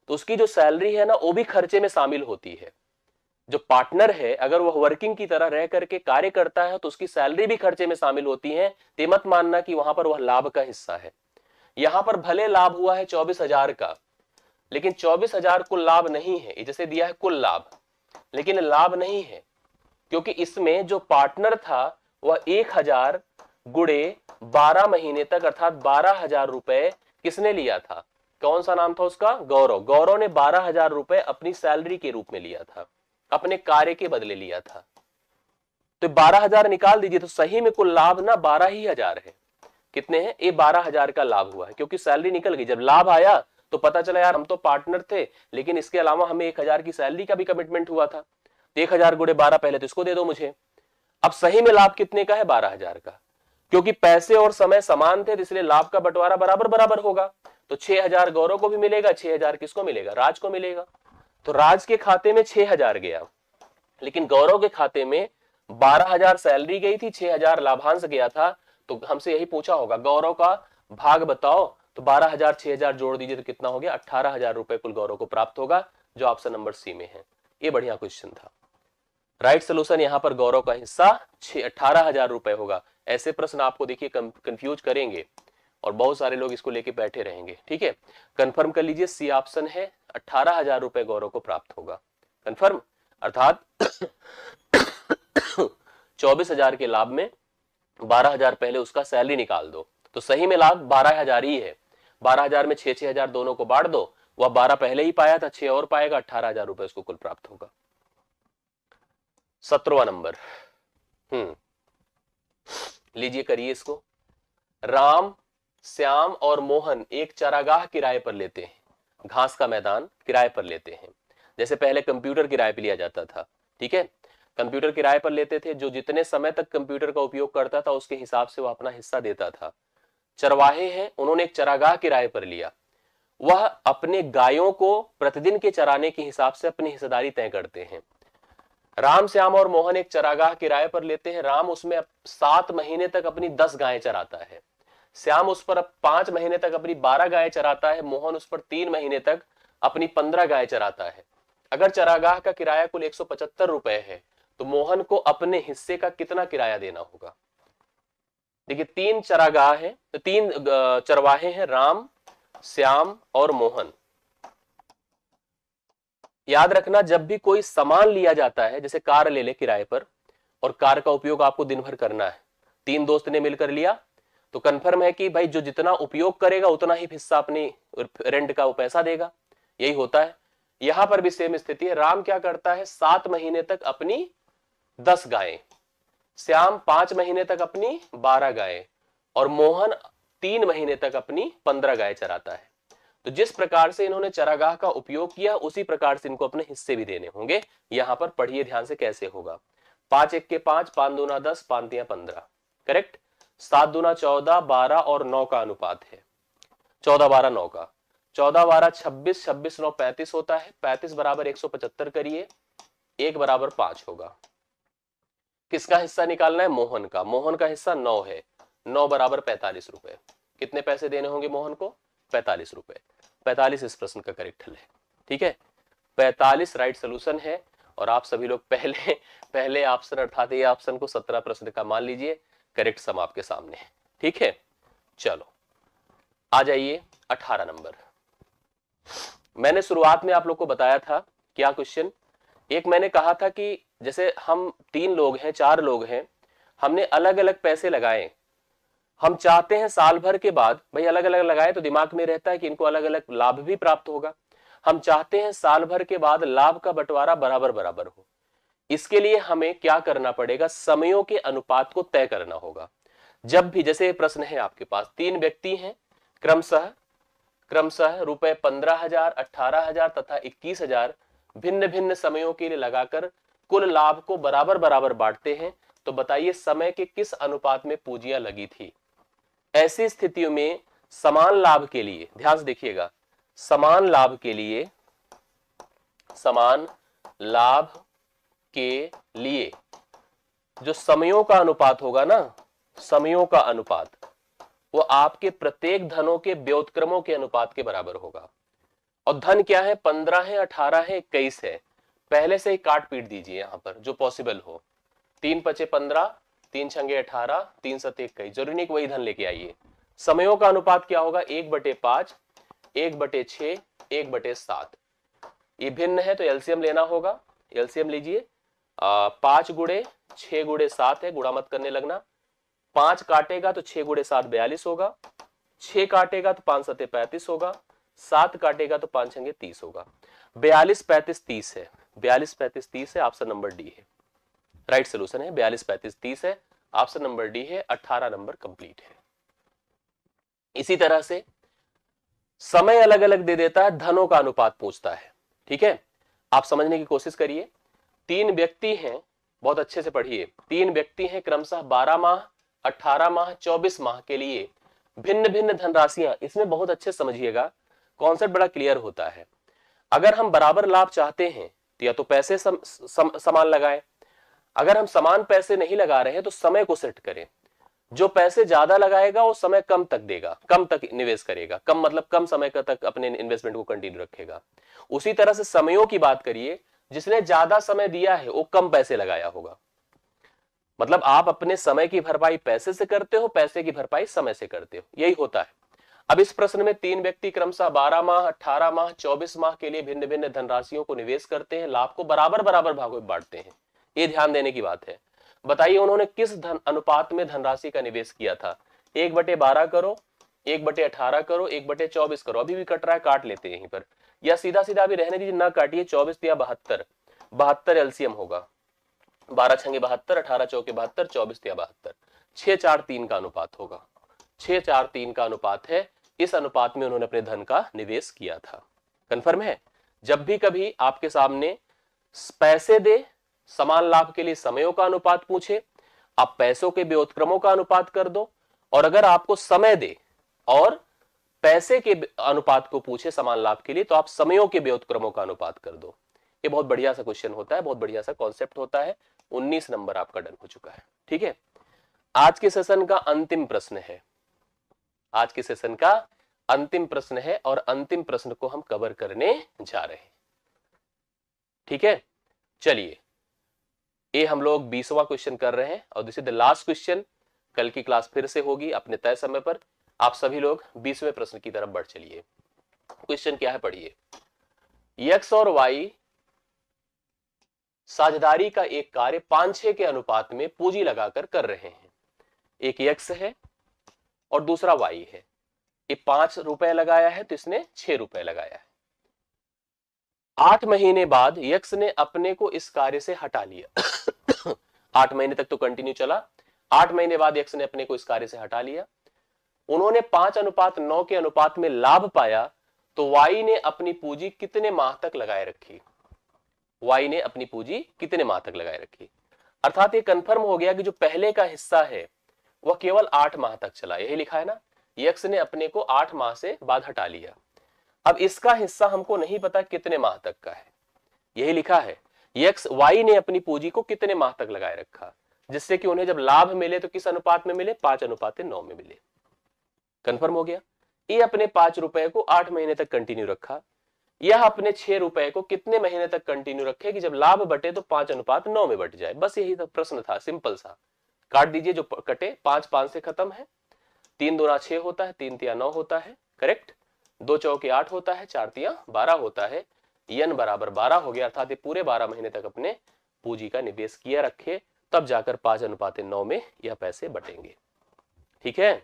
तो उसकी जो सैलरी है ना वो भी खर्चे में शामिल होती है। जो पार्टनर है अगर वह वर्किंग की तरह रह करके कार्य करता है तो उसकी सैलरी भी खर्चे में शामिल होती है। ते मत मानना कि वहां पर वह लाभ का हिस्सा है। यहां पर भले लाभ हुआ है 24,000 का, लेकिन 24,000 कुल लाभ नहीं है। जैसे दिया है कुल लाभ, लेकिन लाभ नहीं है, क्योंकि इसमें जो पार्टनर था वह 1,000 गुणे 12 महीने तक, अर्थात 12,000 रुपए किसने लिया था? कौन सा नाम था उसका? गौरव। गौरव ने 12,000 रुपए अपनी सैलरी के रूप में लिया था, अपने कार्य के बदले लिया था। तो 12,000 निकाल दीजिए तो सही में कुल लाभ ना 12,000 है। कितने हैं? ये 12,000 का लाभ हुआ है, क्योंकि सैलरी निकल गई। जब लाभ आया तो पता चला यार हम तो पार्टनर थे, लेकिन इसके अलावा हमें 1,000 की सैलरी का भी कमिटमेंट हुआ था। 1,000 गुणे 12 पहले तो इसको दे दो मुझे। अब सही में लाभ कितने का है? 12,000 का। क्योंकि पैसे और समय समान थे इसलिए लाभ का बंटवारा बराबर बराबर होगा। तो 6,000 गौरव को भी मिलेगा, 6,000 किसको मिलेगा? राज को मिलेगा। तो राज के खाते में 6,000 गया, लेकिन गौरव के खाते में 12,000 सैलरी गई थी, 6,000 लाभांश गया था। तो हमसे यही पूछा होगा गौरव का भाग बताओ, तो 12,000 6,000 जोड़ दीजिए तो कितना हो गया? 18,000 रुपए कुल गौरव को प्राप्त होगा, जो ऑप्शन नंबर सी में है। ये बढ़िया क्वेश्चन था। राइट सोल्यूशन यहां पर गौरव का हिस्सा 18,000 रुपए होगा। ऐसे प्रश्न आपको देखिए कंफ्यूज करेंगे और बहुत सारे लोग इसको लेके बैठे रहेंगे। ठीक है, कंफर्म कर लीजिए, सी ऑप्शन है, 18,000 रुपए गौरव को प्राप्त होगा। कंफर्म, अर्थात 24,000 के लाभ में 12,000 पहले उसका सैलरी निकाल दो, तो सही में लाभ 12,000 ही है। 12,000 में 6,000 दोनों को बांट दो, वह 12 पहले ही पाया था, 6 और पाएगा, 18,000 रुपए उसको कुल प्राप्त होगा। 17वां नंबर। लीजिए करिए इसको। राम, श्याम और मोहन एक चारागाह किराए पर लेते हैं, घास का मैदान किराए पर लेते हैं। जैसे पहले कंप्यूटर किराए पर लिया जाता था, ठीक है, कंप्यूटर किराए पर लेते थे, जो जितने समय तक कंप्यूटर का उपयोग करता था उसके हिसाब से वो अपना हिस्सा देता था। चरवाहे हैं, उन्होंने एक चरागाह किराए पर लिया, वह अपने गायों को प्रतिदिन के चराने के हिसाब से अपनी हिस्सेदारी तय करते हैं। राम, श्याम और मोहन एक चरागाह किराए पर लेते हैं। राम उसमें 7 महीने तक अपनी 10 गायें चराता है, श्याम उस पर 5 महीने तक अपनी 12 गायें चराता है, मोहन उस पर 3 महीने तक अपनी 15 गायें चराता है। अगर चरागाह का किराया कुल 175 रुपए है तो मोहन को अपने हिस्से का कितना किराया देना होगा। देखिए 3 चरागाह हैं, तो 3 चरवाहे हैं, राम, श्याम और मोहन। याद रखना जब भी कोई सामान लिया जाता है, जैसे कार ले ले किराए पर, और कार का उपयोग आपको दिन भर करना है, 3 दोस्त ने मिलकर लिया, तो कंफर्म है कि भाई जो जितना उपयोग करेगा उतना ही हिस्सा अपनी रेंट का वो पैसा देगा, यही होता है। यहां पर भी सेम स्थिति है। राम क्या करता है, 7 महीने तक अपनी 10 गायें, श्याम 5 महीने तक अपनी 12 गायें, और मोहन 3 महीने तक अपनी 15 गायें चराता है। तो जिस प्रकार से इन्होंने चरागाह का उपयोग किया, उसी प्रकार से इनको अपने हिस्से भी देने होंगे। यहां पर पढ़िए ध्यान से कैसे होगा। 5 1 के 5, 5 दूना 10, 5 तियां 15, करेक्ट। 7 दूना 14, 12 और 9 का अनुपात है, 14 12 9 का, 14 12 26, 26 9 35 होता है, 35 बराबर 175 करिए, 1 बराबर 5 होगा। किसका हिस्सा निकालना है, मोहन का। मोहन का हिस्सा 9 है, 9 बराबर 45 रुपए। कितने पैसे देने होंगे मोहन को, 45 रुपए। 45 इस प्रश्न का करेक्ट हल है, ठीक है। 45 राइट सोल्यूशन है। और आप सभी लोग पहले ऑप्शन अर्थात ये ऑप्शन को 17 प्रश्न का मान लीजिए, करेक्ट सम आपके सामने है, ठीक है। चलो आ जाइए 18 नंबर। मैंने शुरुआत में आप लोग को बताया था क्या क्वेश्चन, एक मैंने कहा था कि जैसे हम 3 लोग हैं, 4 लोग हैं, हमने अलग अलग पैसे लगाए, हम चाहते हैं साल भर के बाद, भाई अलग अलग लगाए तो दिमाग में रहता है कि इनको अलग अलग लाभ भी प्राप्त होगा, हम चाहते हैं साल भर के बाद लाभ का बंटवारा बराबर बराबर हो। इसके लिए हमें क्या करना पड़ेगा, समयों के अनुपात को तय करना होगा। जब भी जैसे प्रश्न है आपके पास, 3 व्यक्ति हैं, क्रमशः रुपए 15,000, 18,000 तथा 21,000 भिन्न भिन्न समयों के लिए लगाकर कुल लाभ को बराबर बराबर बांटते हैं, तो बताइए समय के किस अनुपात में पूंजियां लगी थी। ऐसी स्थितियों में समान लाभ के लिए, ध्यान से देखिएगा, समान लाभ के लिए, समान लाभ के लिए जो समयों का अनुपात होगा ना, समयों का अनुपात, वो आपके प्रत्येक धनों के व्युत्क्रमों के अनुपात के बराबर होगा। और धन क्या है, 15 है, 18 है, 21 है, पहले से ही काट पीट दीजिए यहां पर जो पॉसिबल हो। 3 पचे 15, 3 छंगे 18, 3 सते 21, जरूरी नहीं कि वही धन लेके आइए। समयों का अनुपात क्या होगा, 1/5, 1/6, 1/7। ये भिन्न है तो एलसीएम लेना होगा, एलसीएम लीजिए। 5 गुणे 6 गुणे 7 है, गुणा मत करने लगना। 5 काटेगा तो 6 गुणे 7 42 होगा, 6 काटेगा तो 5 सते 35 होगा, 7 काटेगा तो 5 छंगे 30 होगा। 42 35 30 है, 42 35 30 है, ऑप्शन नंबर डी है, राइट सोल्यूशन है। 42 35 30 है, ऑप्शन नंबर डी है। 18 नंबर कंप्लीट है। इसी तरह से समय अलग अलग दे देता है, धनों का अनुपात पूछता है, ठीक है। आप समझने की कोशिश करिए। 3 व्यक्ति हैं, बहुत अच्छे से पढ़िए, 3 व्यक्ति हैं, क्रमशः 12 माह, 18 माह, 24 माह के लिए भिन्न भिन्न धनराशियां, इसमें बहुत अच्छे समझिएगा, कॉन्सेप्ट बड़ा क्लियर होता है। अगर हम बराबर लाभ चाहते हैं तो या तो पैसे समान लगाएं, अगर हम समान पैसे नहीं लगा रहे हैं तो समय को सेट करें। जो पैसे ज्यादा लगाएगा वो समय कम तक देगा, कम तक निवेश करेगा, कम मतलब कम समय तक अपने इन्वेस्टमेंट को कंटिन्यू रखेगा। उसी तरह से समयों की बात करिए, जिसने ज्यादा समय दिया है वो कम पैसे लगाया होगा। मतलब आप अपने समय की भरपाई पैसे से करते हो, पैसे की भरपाई समय से करते हो, यही होता है। अब इस प्रश्न में 3 व्यक्ति क्रमशः 12 माह, 18 माह, 24 माह के लिए भिन्न भिन्न धनराशियों को निवेश करते हैं, लाभ को बराबर बराबर भागों में बांटते हैं, ये ध्यान देने की बात है। बताइए उन्होंने किस धन अनुपात में धनराशि का निवेश किया था। 1/12 करो, 1/18 करो, 1/24 करो, अभी भी कट रहा है, काट लेते हैं यहीं पर, या सीधा सीधा अभी रहने दीजिए, ना काटिए। 24 या 72, 72 एलसीएम होगा, 12 छंगे 72, 18 चौके 72, 24 या 72, 6 4 3 का अनुपात होगा, 6 4 3 का अनुपात है। इस अनुपात में उन्होंने अपने धन का निवेश किया था। कंफर्म है। जब भी कभी आपके सामने पैसे दे, समान लाभ के लिए समयों का अनुपात पूछे, आप पैसों के व्युत्क्रमों का अनुपात कर दो, और अगर आपको समय दे और पैसे के अनुपात को पूछे समान लाभ के लिए, तो आप समयों के व्युत्क्रमों का अनुपात कर दो। ये बहुत बढ़िया सा क्वेश्चन होता है, बहुत बढ़िया सा कॉन्सेप्ट होता है। 19 नंबर आपका डन हो चुका है, ठीक है। आज के सेशन का अंतिम प्रश्न है, आज के सेशन का अंतिम प्रश्न है, और अंतिम प्रश्न को हम कवर करने जा रहे हैं, ठीक है। चलिए ये हम लोग 20वां क्वेश्चन कर रहे हैं और this is the last question. कल की क्लास फिर से होगी अपने तय समय पर। आप सभी लोग 20वें प्रश्न की तरफ बढ़ चलिए। क्वेश्चन क्या है पढ़िए। x और y साझेदारी का एक कार्य 5-6 के अनुपात में पूंजी लगाकर कर रहे हैं। एक x है और दूसरा y है। ये 5 रुपए लगाया है तो इसने 6 रुपए लगाया है। 8 महीने बाद यक्स ने अपने को इस कार्य से हटा लिया। 8 महीने तक तो कंटिन्यू चला। 8 महीने बाद यक्स ने अपने को इस कार्य से हटा लिया। उन्होंने 5:9 के अनुपात में लाभ पाया तो वाई ने अपनी पूंजी कितने माह तक लगाए रखी। वाई ने अपनी पूंजी कितने माह तक लगाए रखी। अर्थात ये कंफर्म हो गया कि जो पहले का हिस्सा है वह केवल 8 माह तक चला। यही लिखा है ना, यक्स ने अपने को 8 माह से बाद हटा लिया। अब इसका हिस्सा हमको नहीं पता कितने माह तक का है। यही लिखा है यक्स वाई ने अपनी पूंजी को कितने माह तक लगाए रखा, जिससे कि उन्हें जब लाभ मिले तो किस अनुपात में मिले, 5:9 में मिले। कंफर्म हो गया। ये अपने 5 रुपए को 8 महीने तक कंटिन्यू रखा। यह अपने 6 रुपए को कितने महीने तक कंटिन्यू रखे कि जब लाभ बटे तो 5:9 में बट जाए। बस यही तो प्रश्न था, सिंपल सा। काट दीजिए जो कटे। 5 5 से खत्म है। 3 दूना 6 होता है, 3 तिया 9 होता है, करेक्ट। 2 चौके 8 होता है, 4 तिया 12 होता है। यन बराबर 12 हो गया। अर्थात ये पूरे 12 महीने तक अपने पूंजी का निवेश किया रखे, तब जाकर 5:9 में यह पैसे बटेंगे। ठीक है।